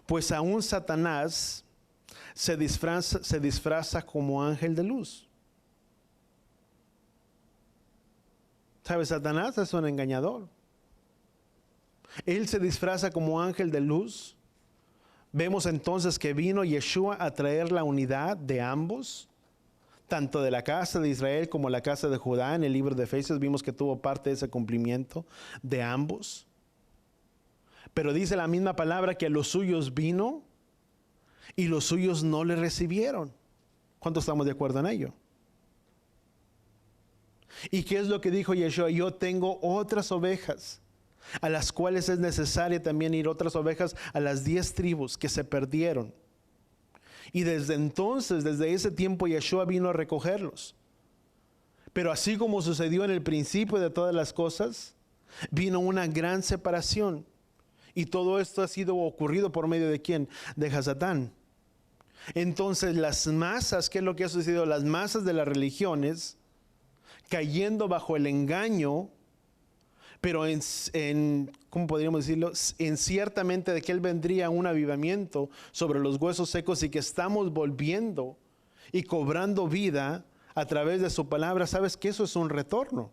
Speaker 1: pues aún Satanás se disfraza como ángel de luz. ¿Sabes? Satanás es un engañador. Él se disfraza como ángel de luz. Vemos entonces que vino Yeshua a traer la unidad de ambos, tanto de la casa de Israel como la casa de Judá. En el libro de Efesios vimos que tuvo parte de ese cumplimiento de ambos. Pero dice la misma palabra que a los suyos vino y los suyos no le recibieron. ¿Cuántos estamos de acuerdo en ello? ¿Y qué es lo que dijo Yeshua? Yo tengo otras ovejas a las cuales es necesario también ir, otras ovejas a las 10 tribus que se perdieron. Y desde entonces, desde ese tiempo, Yeshua vino a recogerlos. Pero así como sucedió en el principio de todas las cosas, vino una gran separación. Y todo esto ha sido ocurrido por medio de ¿quién? De Hasatán. Entonces las masas, ¿qué es lo que ha sucedido? Las masas de las religiones, cayendo bajo el engaño, pero ¿cómo podríamos decirlo? En ciertamente de que Él vendría un avivamiento sobre los huesos secos y que estamos volviendo y cobrando vida a través de su palabra. ¿Sabes que eso es un retorno?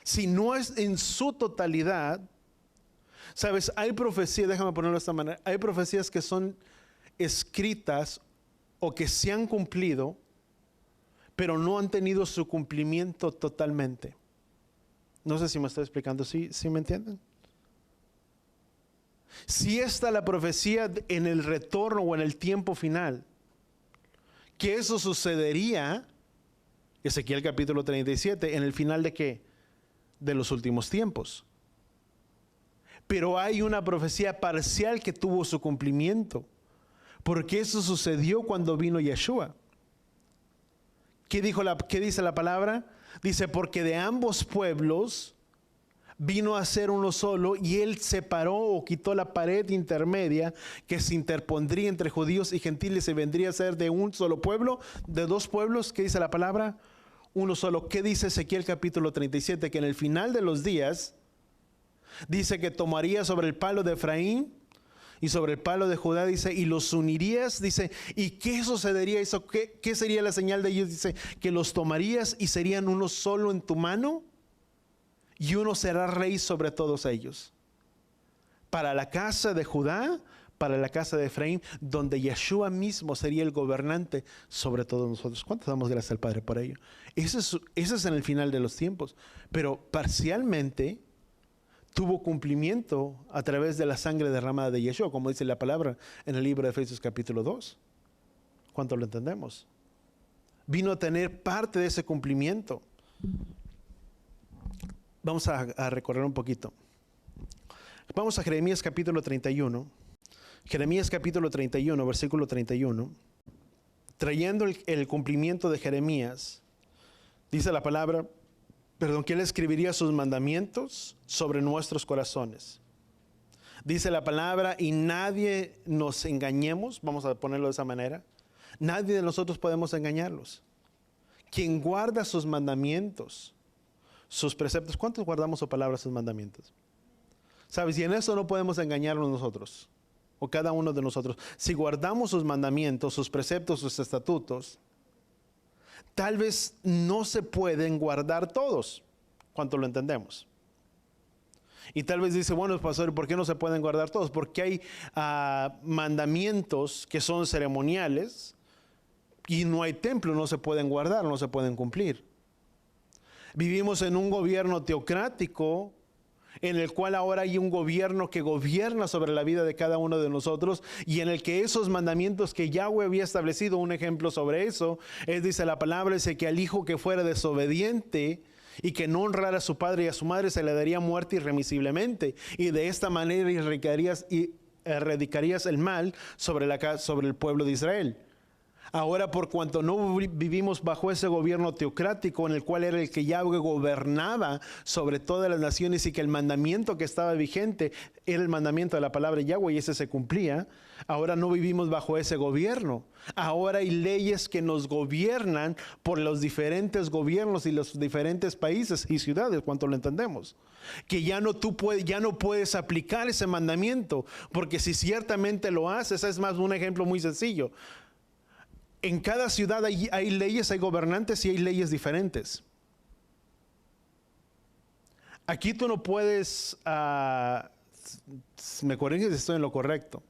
Speaker 1: Si no es en su totalidad, ¿sabes? Hay profecías, déjame ponerlo de esta manera, hay profecías que son escritas o que se han cumplido, pero no han tenido su cumplimiento totalmente. No sé si me estoy explicando, ¿sí me entienden? Si está la profecía en el retorno o en el tiempo final, que eso sucedería, Ezequiel capítulo 37, en el final ¿de qué? De los últimos tiempos. Pero hay una profecía parcial que tuvo su cumplimiento, porque eso sucedió cuando vino Yeshua. ¿Qué dice la palabra? Dice, porque de ambos pueblos vino a ser uno solo, y Él separó o quitó la pared intermedia que se interpondría entre judíos y gentiles, y vendría a ser de un solo pueblo, de dos pueblos. ¿Qué dice la palabra? Uno solo. ¿Qué dice Ezequiel capítulo 37? Que en el final de los días dice que tomaría sobre el palo de Efraín y sobre el palo de Judá, dice, y los unirías, dice, ¿y qué sucedería eso? ¿Qué sería la señal de ellos? Dice, que los tomarías y serían uno solo en tu mano, y uno será rey sobre todos ellos. Para la casa de Judá, para la casa de Efraín, donde Yeshua mismo sería el gobernante sobre todos nosotros. ¿Cuánto damos gracias al Padre por ello? Ese es en el final de los tiempos, pero parcialmente tuvo cumplimiento a través de la sangre derramada de Yeshua, como dice la palabra en el libro de Efesios capítulo 2. ¿Cuánto lo entendemos? Vino a tener parte de ese cumplimiento. Vamos a recorrer un poquito. Vamos a Jeremías capítulo 31. Jeremías capítulo 31, versículo 31. Trayendo el cumplimiento de Jeremías, dice la palabra, que Él escribiría sus mandamientos sobre nuestros corazones. Dice la palabra, y nadie nos engañemos, vamos a ponerlo de esa manera. Nadie de nosotros podemos engañarlos. Quien guarda sus mandamientos, sus preceptos. ¿Cuántos guardamos su palabra, sus mandamientos? ¿Sabes? Y en eso no podemos engañarnos nosotros, o cada uno de nosotros. Si guardamos sus mandamientos, sus preceptos, sus estatutos, tal vez no se pueden guardar todos. ¿Cuánto lo entendemos? Y tal vez dice, bueno, pastor, ¿por qué no se pueden guardar todos? Porque hay mandamientos que son ceremoniales y no hay templo, no se pueden guardar, no se pueden cumplir. Vivimos en un gobierno teocrático en el cual ahora hay un gobierno que gobierna sobre la vida de cada uno de nosotros y en el que esos mandamientos que Yahweh había establecido, un ejemplo sobre eso, es, dice la palabra, dice que al hijo que fuera desobediente y que no honrara a su padre y a su madre se le daría muerte irremisiblemente, y de esta manera erradicarías el mal sobre el pueblo de Israel. Ahora, por cuanto no vivimos bajo ese gobierno teocrático en el cual era el que Yahweh gobernaba sobre todas las naciones y que el mandamiento que estaba vigente era el mandamiento de la palabra de Yahweh y ese se cumplía, ahora no vivimos bajo ese gobierno. Ahora hay leyes que nos gobiernan por los diferentes gobiernos y los diferentes países y ciudades, cuánto lo entendemos. Que ya no puedes aplicar ese mandamiento, porque si ciertamente lo haces, es más un ejemplo muy sencillo. En cada ciudad hay leyes, hay gobernantes y hay leyes diferentes. Aquí tú no puedes, me corriges si estoy en lo correcto,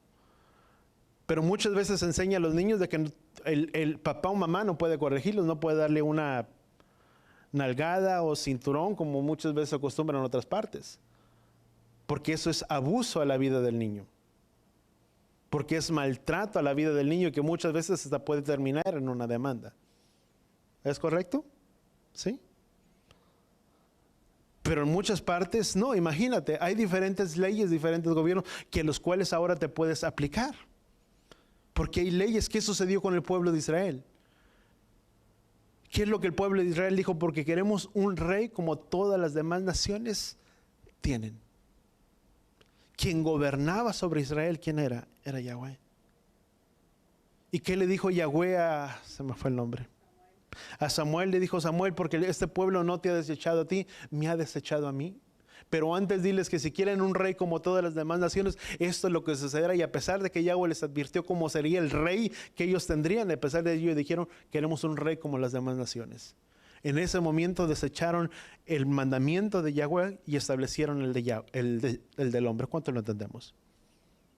Speaker 1: pero muchas veces se enseña a los niños de que el papá o mamá no puede corregirlos, no puede darle una nalgada o cinturón como muchas veces se acostumbran en otras partes, porque eso es abuso a la vida del niño. Porque es maltrato a la vida del niño que muchas veces hasta puede terminar en una demanda. ¿Es correcto? ¿Sí? Pero en muchas partes no, imagínate, hay diferentes leyes, diferentes gobiernos que los cuales ahora te puedes aplicar. Porque hay leyes. ¿Qué sucedió con el pueblo de Israel? ¿Qué es lo que el pueblo de Israel dijo? Porque queremos un rey como todas las demás naciones tienen. Quien gobernaba sobre Israel, ¿quién era? Era Yahweh. ¿Y qué le dijo Yahweh se me fue el nombre? A Samuel le dijo, Samuel, porque este pueblo no te ha desechado a ti, me ha desechado a mí. Pero antes diles que si quieren un rey como todas las demás naciones, esto es lo que sucederá. Y a pesar de que Yahweh les advirtió cómo sería el rey que ellos tendrían, a pesar de ello dijeron, queremos un rey como las demás naciones. En ese momento desecharon el mandamiento de Yahweh y establecieron el del hombre. ¿Cuánto lo entendemos?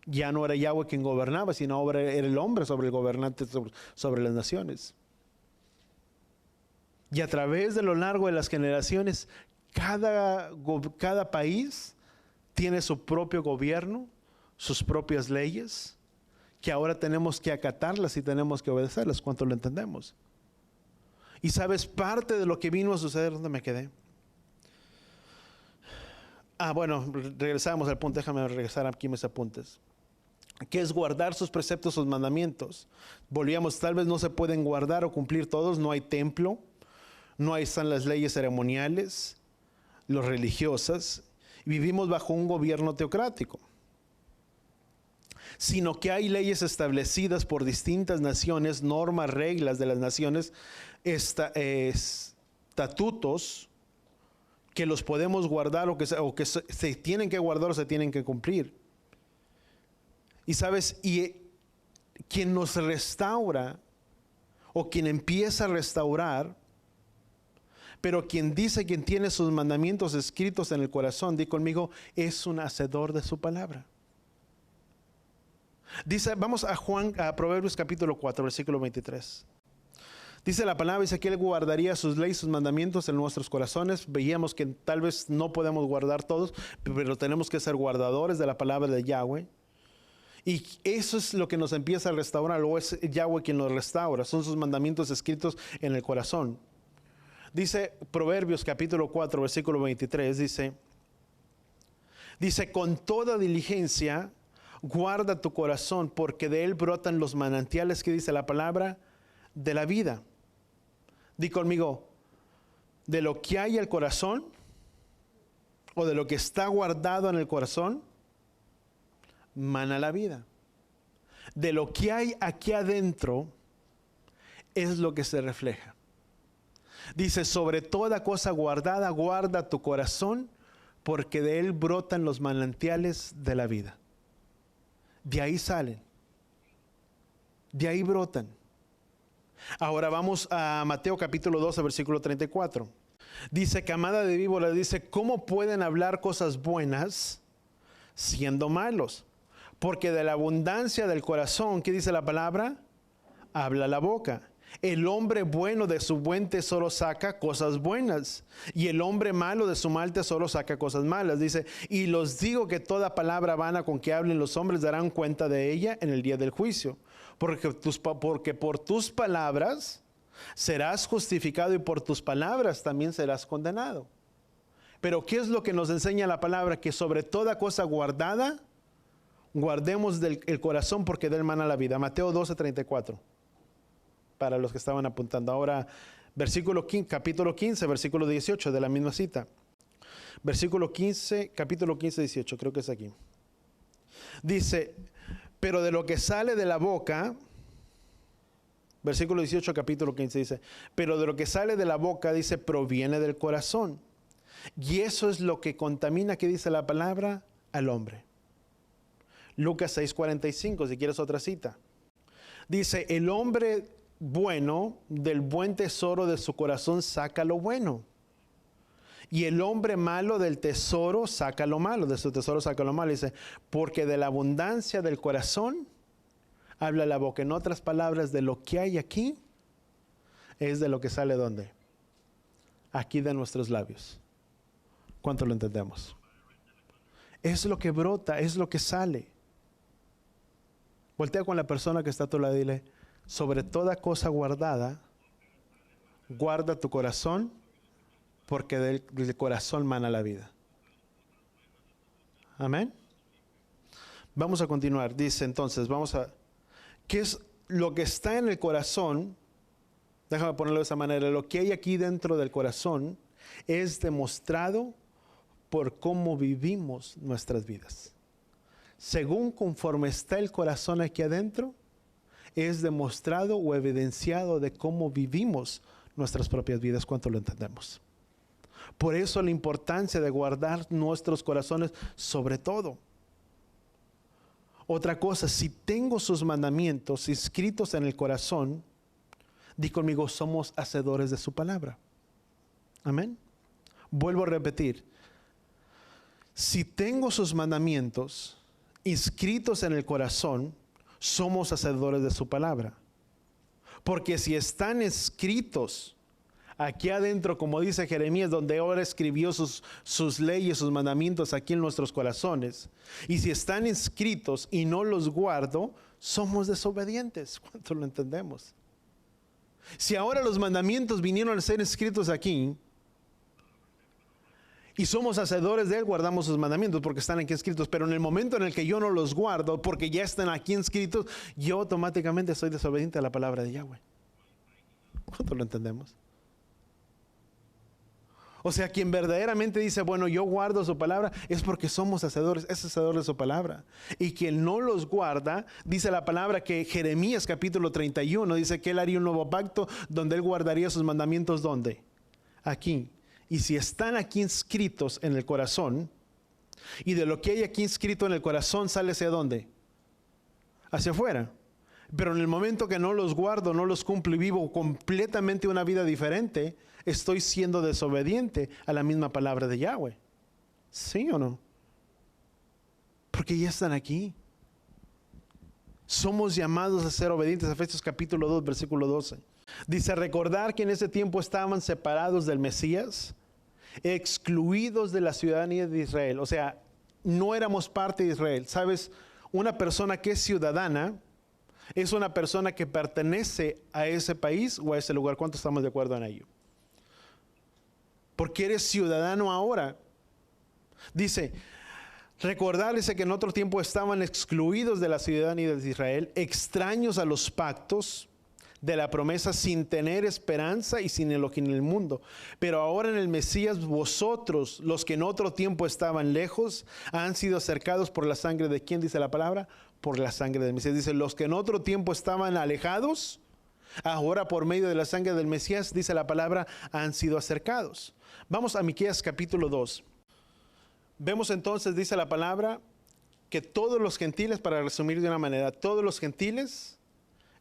Speaker 1: Ya no era Yahweh quien gobernaba, sino ahora era el hombre sobre el gobernante sobre las naciones. Y a través de lo largo de las generaciones, cada país tiene su propio gobierno, sus propias leyes, que ahora tenemos que acatarlas y tenemos que obedecerlas. ¿Cuánto lo entendemos? Y sabes, parte de lo que vino a suceder, ¿dónde me quedé? Bueno, regresamos al punto, déjame regresar aquí mis apuntes. ¿Qué es guardar sus preceptos, sus mandamientos? Volvíamos, tal vez no se pueden guardar o cumplir todos, no hay templo, no están las leyes ceremoniales, las religiosas, y vivimos bajo un gobierno teocrático. Sino que hay leyes establecidas por distintas naciones, normas, reglas de las naciones, estatutos que los podemos guardar o que se tienen que guardar o se tienen que cumplir. Y sabes, y quien nos restaura o quien empieza a restaurar, pero quien dice, quien tiene sus mandamientos escritos en el corazón, di conmigo, es un hacedor de su palabra. Dice, vamos a Proverbios capítulo 4, versículo 23. Dice la palabra, dice que Él guardaría sus leyes, sus mandamientos en nuestros corazones. Veíamos que tal vez no podemos guardar todos, pero tenemos que ser guardadores de la palabra de Yahweh. Y eso es lo que nos empieza a restaurar, o es Yahweh quien nos restaura, son sus mandamientos escritos en el corazón. Dice Proverbios capítulo 4, versículo 23, dice, con toda diligencia guarda tu corazón, porque de él brotan los manantiales, que dice la palabra, de la vida. Di conmigo, de lo que hay en el corazón, o de lo que está guardado en el corazón, mana la vida. De lo que hay aquí adentro es lo que se refleja. Dice, sobre toda cosa guardada, guarda tu corazón, porque de él brotan los manantiales de la vida. De ahí salen. De ahí brotan. Ahora vamos a Mateo capítulo 12, versículo 34. Dice, camada de víboras, dice, ¿cómo pueden hablar cosas buenas siendo malos? Porque de la abundancia del corazón, ¿qué dice la palabra? Habla la boca. El hombre bueno de su buen tesoro saca cosas buenas, y el hombre malo de su mal tesoro saca cosas malas. Dice, y los digo que toda palabra vana con que hablen los hombres darán cuenta de ella en el día del juicio. Porque por tus palabras serás justificado y por tus palabras también serás condenado. Pero ¿qué es lo que nos enseña la palabra? Que sobre toda cosa guardada, guardemos el corazón, porque de él mana la vida. Mateo 12, 34. Para los que estaban apuntando. Ahora, capítulo 15, versículo 18 de la misma cita. Versículo 15, capítulo 15, 18, creo que es aquí. Dice, pero de lo que sale de la boca, versículo 18, capítulo 15 dice, pero de lo que sale de la boca, dice, proviene del corazón. Y eso es lo que contamina, ¿qué dice la palabra? Al hombre. Lucas 6, 45, si quieres otra cita. Dice, el hombre bueno del buen tesoro de su corazón saca lo bueno, y el hombre malo del tesoro saca lo malo, de su tesoro saca lo malo. Dice, porque de la abundancia del corazón habla la boca. En otras palabras, de lo que hay aquí es de lo que sale. ¿Dónde? Aquí, de nuestros labios. ¿Cuánto lo entendemos? Es lo que brota, es lo que sale. Voltea con la persona que está a tu lado y dile, sobre toda cosa guardada, guarda tu corazón, porque del corazón mana la vida. Amén. Vamos a continuar. Dice entonces, ¿qué es lo que está en el corazón? Déjame ponerlo de esa manera. Lo que hay aquí dentro del corazón es demostrado por cómo vivimos nuestras vidas. Según conforme está el corazón aquí adentro, es demostrado o evidenciado de cómo vivimos nuestras propias vidas. ¿Cuánto lo entendemos? Por eso la importancia de guardar nuestros corazones sobre todo. Otra cosa, si tengo sus mandamientos inscritos en el corazón, di conmigo, somos hacedores de su palabra. Amén. Vuelvo a repetir. Si tengo sus mandamientos inscritos en el corazón, somos hacedores de su palabra. Porque si están escritos aquí adentro, como dice Jeremías, donde ahora escribió sus leyes, sus mandamientos aquí en nuestros corazones, y si están escritos y no los guardo, somos desobedientes. ¿Cuánto lo entendemos? Si ahora los mandamientos vinieron a ser escritos aquí, y somos hacedores de él, guardamos sus mandamientos porque están aquí escritos. Pero en el momento en el que yo no los guardo, porque ya están aquí escritos, yo automáticamente soy desobediente a la palabra de Yahweh. ¿Cuánto lo entendemos? O sea, quien verdaderamente dice, bueno, yo guardo su palabra, es porque somos hacedores, es hacedor de su palabra. Y quien no los guarda, dice la palabra que Jeremías capítulo 31, dice que él haría un nuevo pacto donde él guardaría sus mandamientos. ¿Dónde? Aquí. Y si están aquí inscritos en el corazón, y de lo que hay aquí inscrito en el corazón sale hacia dónde? Hacia afuera. Pero en el momento que no los guardo, no los cumplo y vivo completamente una vida diferente, estoy siendo desobediente a la misma palabra de Yahweh. ¿Sí o no? Porque ya están aquí. Somos llamados a ser obedientes. Efesios capítulo 2, versículo 12. Dice, recordar que en ese tiempo estaban separados del Mesías, excluidos de la ciudadanía de Israel. O sea, no éramos parte de Israel. ¿Sabes? Una persona que es ciudadana es una persona que pertenece a ese país o a ese lugar. ¿Cuántos estamos de acuerdo en ello? Porque eres ciudadano ahora. Dice, recordarles que en otro tiempo estaban excluidos de la ciudadanía de Israel, extraños a los pactos, de la promesa sin tener esperanza y sin Elohim en el mundo. Pero ahora en el Mesías vosotros, los que en otro tiempo estaban lejos, han sido acercados por la sangre de ¿quién dice la palabra? Por la sangre del Mesías. Dice, los que en otro tiempo estaban alejados, ahora por medio de la sangre del Mesías, dice la palabra, han sido acercados. Vamos a Miqueas capítulo 2. Vemos entonces, dice la palabra, que todos los gentiles, para resumir de una manera, todos los gentiles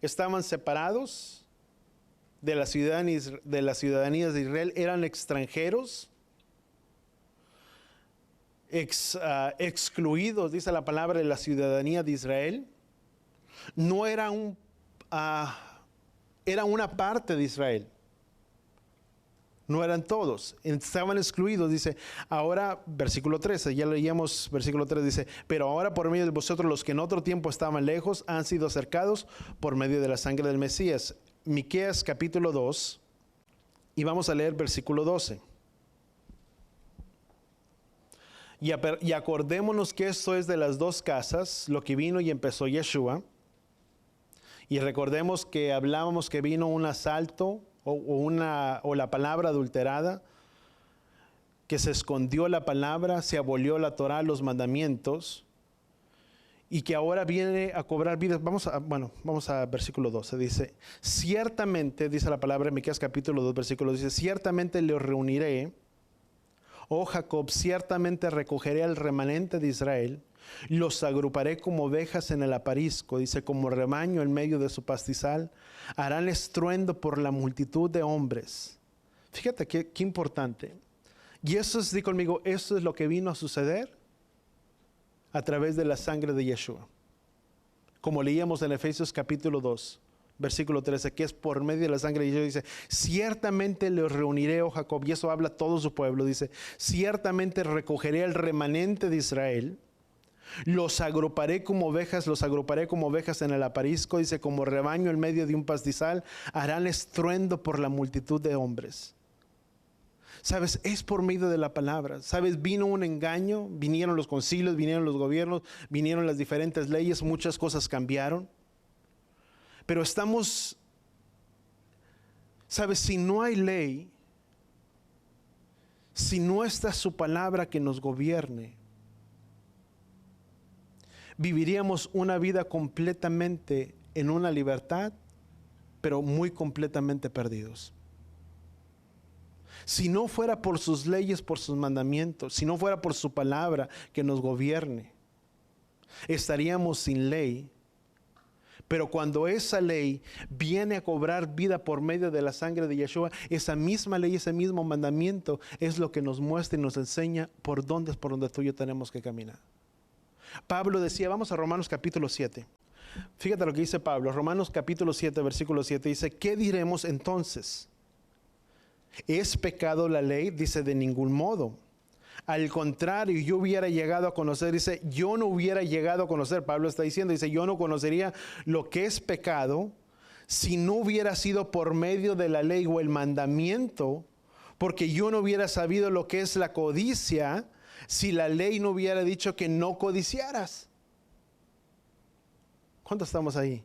Speaker 1: estaban separados de la ciudadanía de Israel, eran extranjeros, excluidos, dice la palabra, de la ciudadanía de Israel. No era era una parte de Israel. No eran todos, estaban excluidos. Dice, ahora, versículo 13, ya leíamos versículo 3, dice, pero ahora por medio de vosotros los que en otro tiempo estaban lejos han sido acercados por medio de la sangre del Mesías. Miqueas capítulo 2, y vamos a leer versículo 12. Y acordémonos que esto es de las dos casas, lo que vino y empezó Yeshua. Y recordemos que hablábamos que vino un asalto o la palabra adulterada, que se escondió la palabra, se abolió la Torá, los mandamientos, y que ahora viene a cobrar vidas. Vamos a versículo 12, dice, ciertamente, dice la palabra en Miqueas capítulo 2, versículo, dice, ciertamente los reuniré, oh Jacob, ciertamente recogeré al remanente de Israel, los agruparé como ovejas en el aprisco, dice, como rebaño en medio de su pastizal, harán estruendo por la multitud de hombres. Fíjate qué importante. Y eso es, di conmigo, eso es lo que vino a suceder a través de la sangre de Yeshua. Como leíamos en Efesios capítulo 2, versículo 13, que es por medio de la sangre de Yeshua, dice, ciertamente los reuniré, oh Jacob, y eso habla todo su pueblo, dice, ciertamente recogeré al remanente de Israel, los agruparé como ovejas en el aprisco, dice, como rebaño en medio de un pastizal, harán estruendo por la multitud de hombres. Sabes, es por medio de la palabra. Sabes, vino un engaño, vinieron los concilios, vinieron los gobiernos, vinieron las diferentes leyes, muchas cosas cambiaron. Pero sabes, si no hay ley, si no está su palabra que nos gobierne, viviríamos una vida completamente en una libertad, pero muy completamente perdidos. Si no fuera por sus leyes, por sus mandamientos, si no fuera por su palabra que nos gobierne, estaríamos sin ley. Pero cuando esa ley viene a cobrar vida por medio de la sangre de Yeshua, esa misma ley, ese mismo mandamiento es lo que nos muestra y nos enseña por dónde tú y yo tenemos que caminar. Pablo decía, vamos a Romanos capítulo 7. Fíjate lo que dice Pablo, Romanos capítulo 7, versículo 7, dice, ¿qué diremos entonces? ¿Es pecado la ley? Dice, de ningún modo. Al contrario, yo hubiera llegado a conocer, dice, yo no hubiera llegado a conocer, Pablo está diciendo, dice, yo no conocería lo que es pecado si no hubiera sido por medio de la ley o el mandamiento, porque yo no hubiera sabido lo que es la codicia si la ley no hubiera dicho que no codiciaras. ¿Cuántos estamos ahí?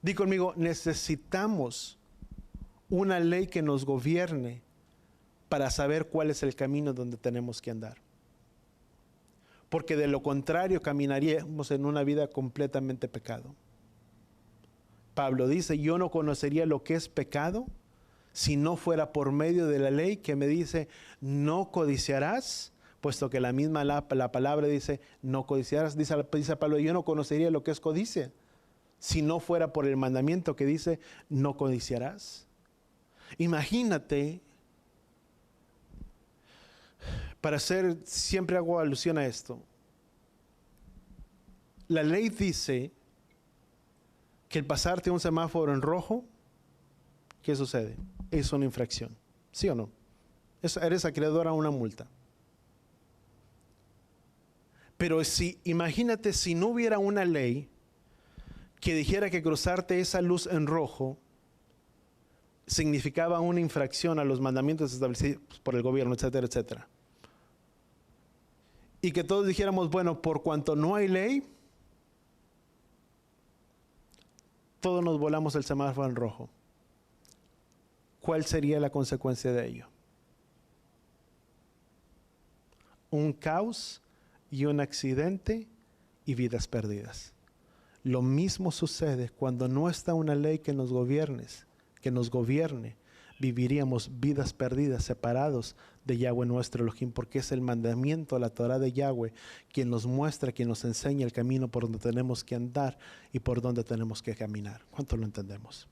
Speaker 1: Di conmigo, necesitamos una ley que nos gobierne para saber cuál es el camino donde tenemos que andar. Porque de lo contrario caminaríamos en una vida completamente pecado. Pablo dice, yo no conocería lo que es pecado si no fuera por medio de la ley que me dice, no codiciarás, puesto que la misma la palabra dice, no codiciarás. Dice Pablo, yo no conocería lo que es codicia si no fuera por el mandamiento que dice, no codiciarás. Imagínate, siempre hago alusión a esto. La ley dice que el pasarte un semáforo en rojo, ¿qué sucede? Es una infracción, ¿sí o no? Eres acreedor a una multa. Pero imagínate si no hubiera una ley que dijera que cruzarte esa luz en rojo significaba una infracción a los mandamientos establecidos por el gobierno, etcétera, etcétera. Y que todos dijéramos, bueno, por cuanto no hay ley, todos nos volamos el semáforo en rojo. ¿Cuál sería la consecuencia de ello? Un caos y un accidente y vidas perdidas. Lo mismo sucede cuando no está una ley que nos gobierne, viviríamos vidas perdidas, separados de Yahweh nuestro Elohim, porque es el mandamiento, la Torah de Yahweh, quien nos muestra, quien nos enseña el camino por donde tenemos que andar y por donde tenemos que caminar. ¿Cuánto lo entendemos?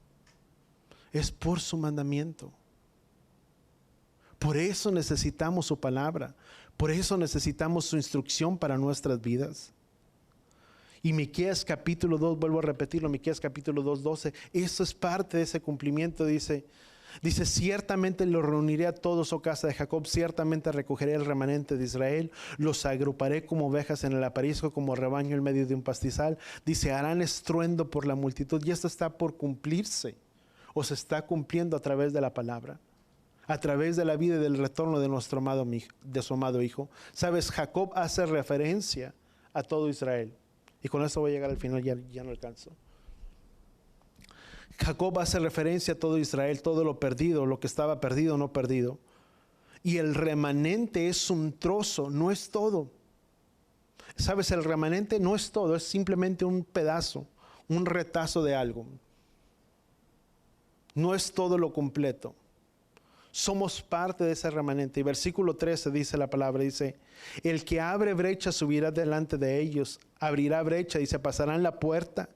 Speaker 1: Es por su mandamiento. Por eso necesitamos su palabra. Por eso necesitamos su instrucción para nuestras vidas. Y Miqueas capítulo 2, vuelvo a repetirlo, Miqueas capítulo 2, 12, eso es parte de ese cumplimiento. Dice, ciertamente los reuniré a todos, oh casa de Jacob, ciertamente recogeré el remanente de Israel, los agruparé como ovejas en el aprisco, como rebaño en medio de un pastizal. Dice, harán estruendo por la multitud, y esto está por cumplirse, o se está cumpliendo a través de la palabra, a través de la vida y del retorno de nuestro amado, de su amado Hijo. Sabes, Jacob hace referencia a todo Israel. Y con esto voy a llegar al final, ya no alcanzo. Jacob hace referencia a todo Israel, todo lo perdido, lo que estaba perdido, no perdido. Y el remanente es un trozo, no es todo. Sabes, el remanente no es todo, es simplemente un pedazo, un retazo de algo. No es todo lo completo. Somos parte de ese remanente. Y versículo 13 dice la palabra, dice, el que abre brecha subirá delante de ellos, abrirá brecha, dice, pasarán la puerta,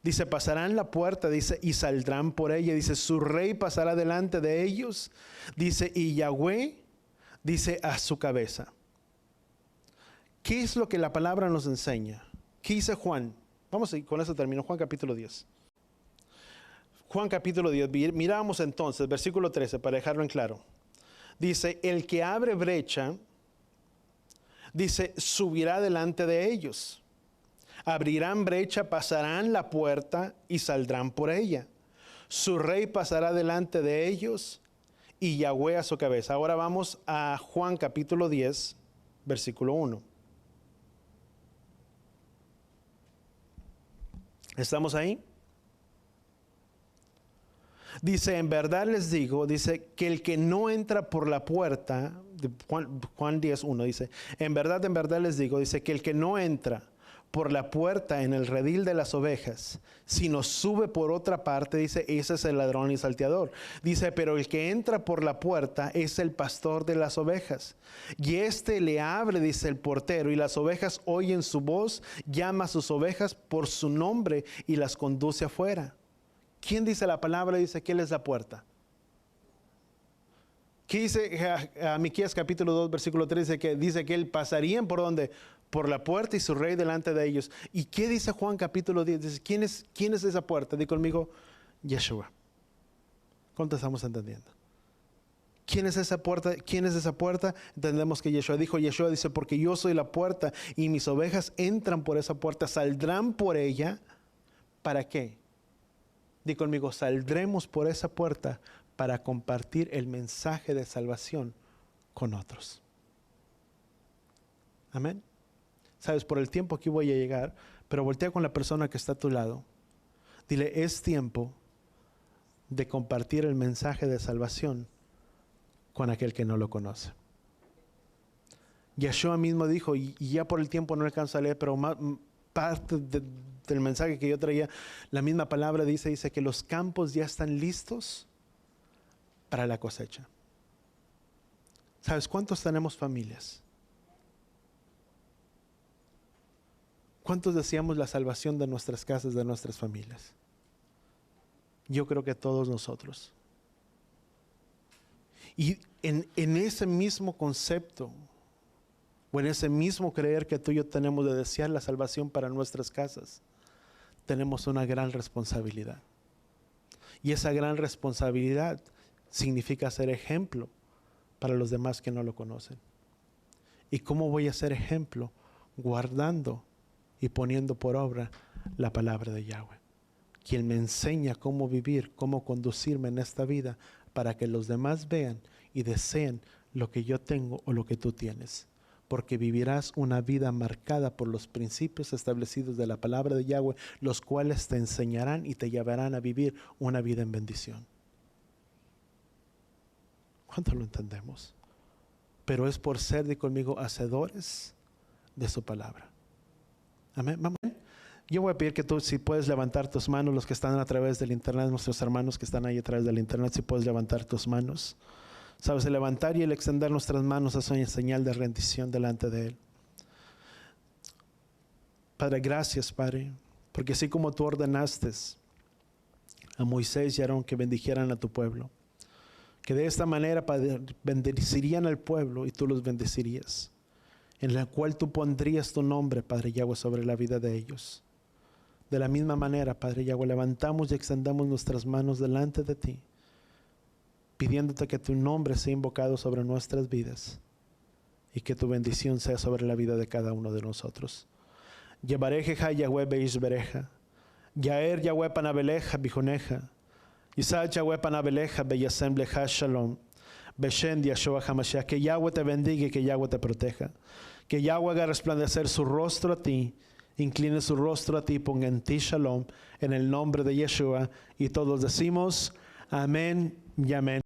Speaker 1: dice, pasarán la puerta, dice, y saldrán por ella, dice, su rey pasará delante de ellos, dice, y Yahweh, dice, a su cabeza. ¿Qué es lo que la palabra nos enseña? ¿Qué dice Juan? Vamos a ir, con eso termino, Juan capítulo 10. Juan capítulo 10, miramos entonces, versículo 13, para dejarlo en claro. Dice, el que abre brecha, dice, subirá delante de ellos. Abrirán brecha, pasarán la puerta y saldrán por ella. Su rey pasará delante de ellos y Yahweh a su cabeza. Ahora vamos a Juan capítulo 10, versículo 1. ¿Estamos ahí? Dice, en verdad les digo, dice, que el que no entra por la puerta, Juan 10:1 dice, en verdad les digo, dice, que el que no entra por la puerta en el redil de las ovejas, sino sube por otra parte, dice, ese es el ladrón y salteador. Dice, pero el que entra por la puerta es el pastor de las ovejas. Y éste le abre, dice el portero, y las ovejas oyen su voz, llama a sus ovejas por su nombre y las conduce afuera. ¿Quién dice la palabra? Dice que Él es la puerta. ¿Qué dice a Miqueas capítulo 2, versículo 13? Que dice que Él pasarían por donde, por la puerta y su rey delante de ellos. ¿Y qué dice Juan capítulo 10? Dice, ¿quién es esa puerta? Di conmigo, Yeshua. ¿Cuánto estamos entendiendo? ¿Quién es esa puerta? ¿Quién es esa puerta? Entendemos que Yeshua dijo, Yeshua dice, porque yo soy la puerta y mis ovejas entran por esa puerta, saldrán por ella. ¿Para qué? Di conmigo, saldremos por esa puerta para compartir el mensaje de salvación con otros. Amén. Sabes, por el tiempo aquí voy a llegar, pero voltea con la persona que está a tu lado. Dile, es tiempo de compartir el mensaje de salvación con aquel que no lo conoce. Yeshua mismo dijo, y ya por el tiempo no alcanzo a leer, pero parte del mensaje que yo traía, la misma palabra dice que los campos ya están listos para la cosecha. ¿Sabes cuántos tenemos familias? ¿Cuántos deseamos la salvación de nuestras casas, de nuestras familias? Yo creo que todos nosotros. Y en ese mismo concepto, o en ese mismo creer que tú y yo tenemos de desear la salvación para nuestras casas, tenemos una gran responsabilidad. Y esa gran responsabilidad significa ser ejemplo para los demás que no lo conocen. ¿Y cómo voy a ser ejemplo? Guardando y poniendo por obra la palabra de Yahweh, quien me enseña cómo vivir, cómo conducirme en esta vida para que los demás vean y deseen lo que yo tengo o lo que tú tienes. porque vivirás una vida marcada por los principios establecidos de la palabra de Yahweh, los cuales te enseñarán y te llevarán a vivir una vida en bendición. ¿Cuánto lo entendemos? Pero es por ser, de conmigo, hacedores de su palabra. Amén. Vamos. Yo voy a pedir que tú, si puedes levantar tus manos, los que están a través del internet, nuestros hermanos que están ahí a través del internet, si puedes levantar tus manos. Sabes, el levantar y el extender nuestras manos es una señal de rendición delante de Él. Padre, gracias, Padre, porque así como tú ordenaste a Moisés y a Aarón que bendijeran a tu pueblo, que de esta manera, Padre, bendecirían al pueblo y tú los bendecirías, en la cual tú pondrías tu nombre, Padre Yahweh, sobre la vida de ellos. De la misma manera, Padre Yahweh, levantamos y extendamos nuestras manos delante de ti, pidiéndote que tu nombre sea invocado sobre nuestras vidas y que tu bendición sea sobre la vida de cada uno de nosotros. Yevarejeja Yahweh beishbereja, Yaer Yahweh panabeleja bijoneja, Isaac Yahweh panabeleja beyasem leja shalom, Beshen Yahshua HaMashiach. Que Yahweh te bendiga y que Yahweh te proteja. Que Yahweh haga resplandecer su rostro a ti, incline su rostro a ti, ponga en ti shalom, en el nombre de Yeshua. Y todos decimos amén y amén.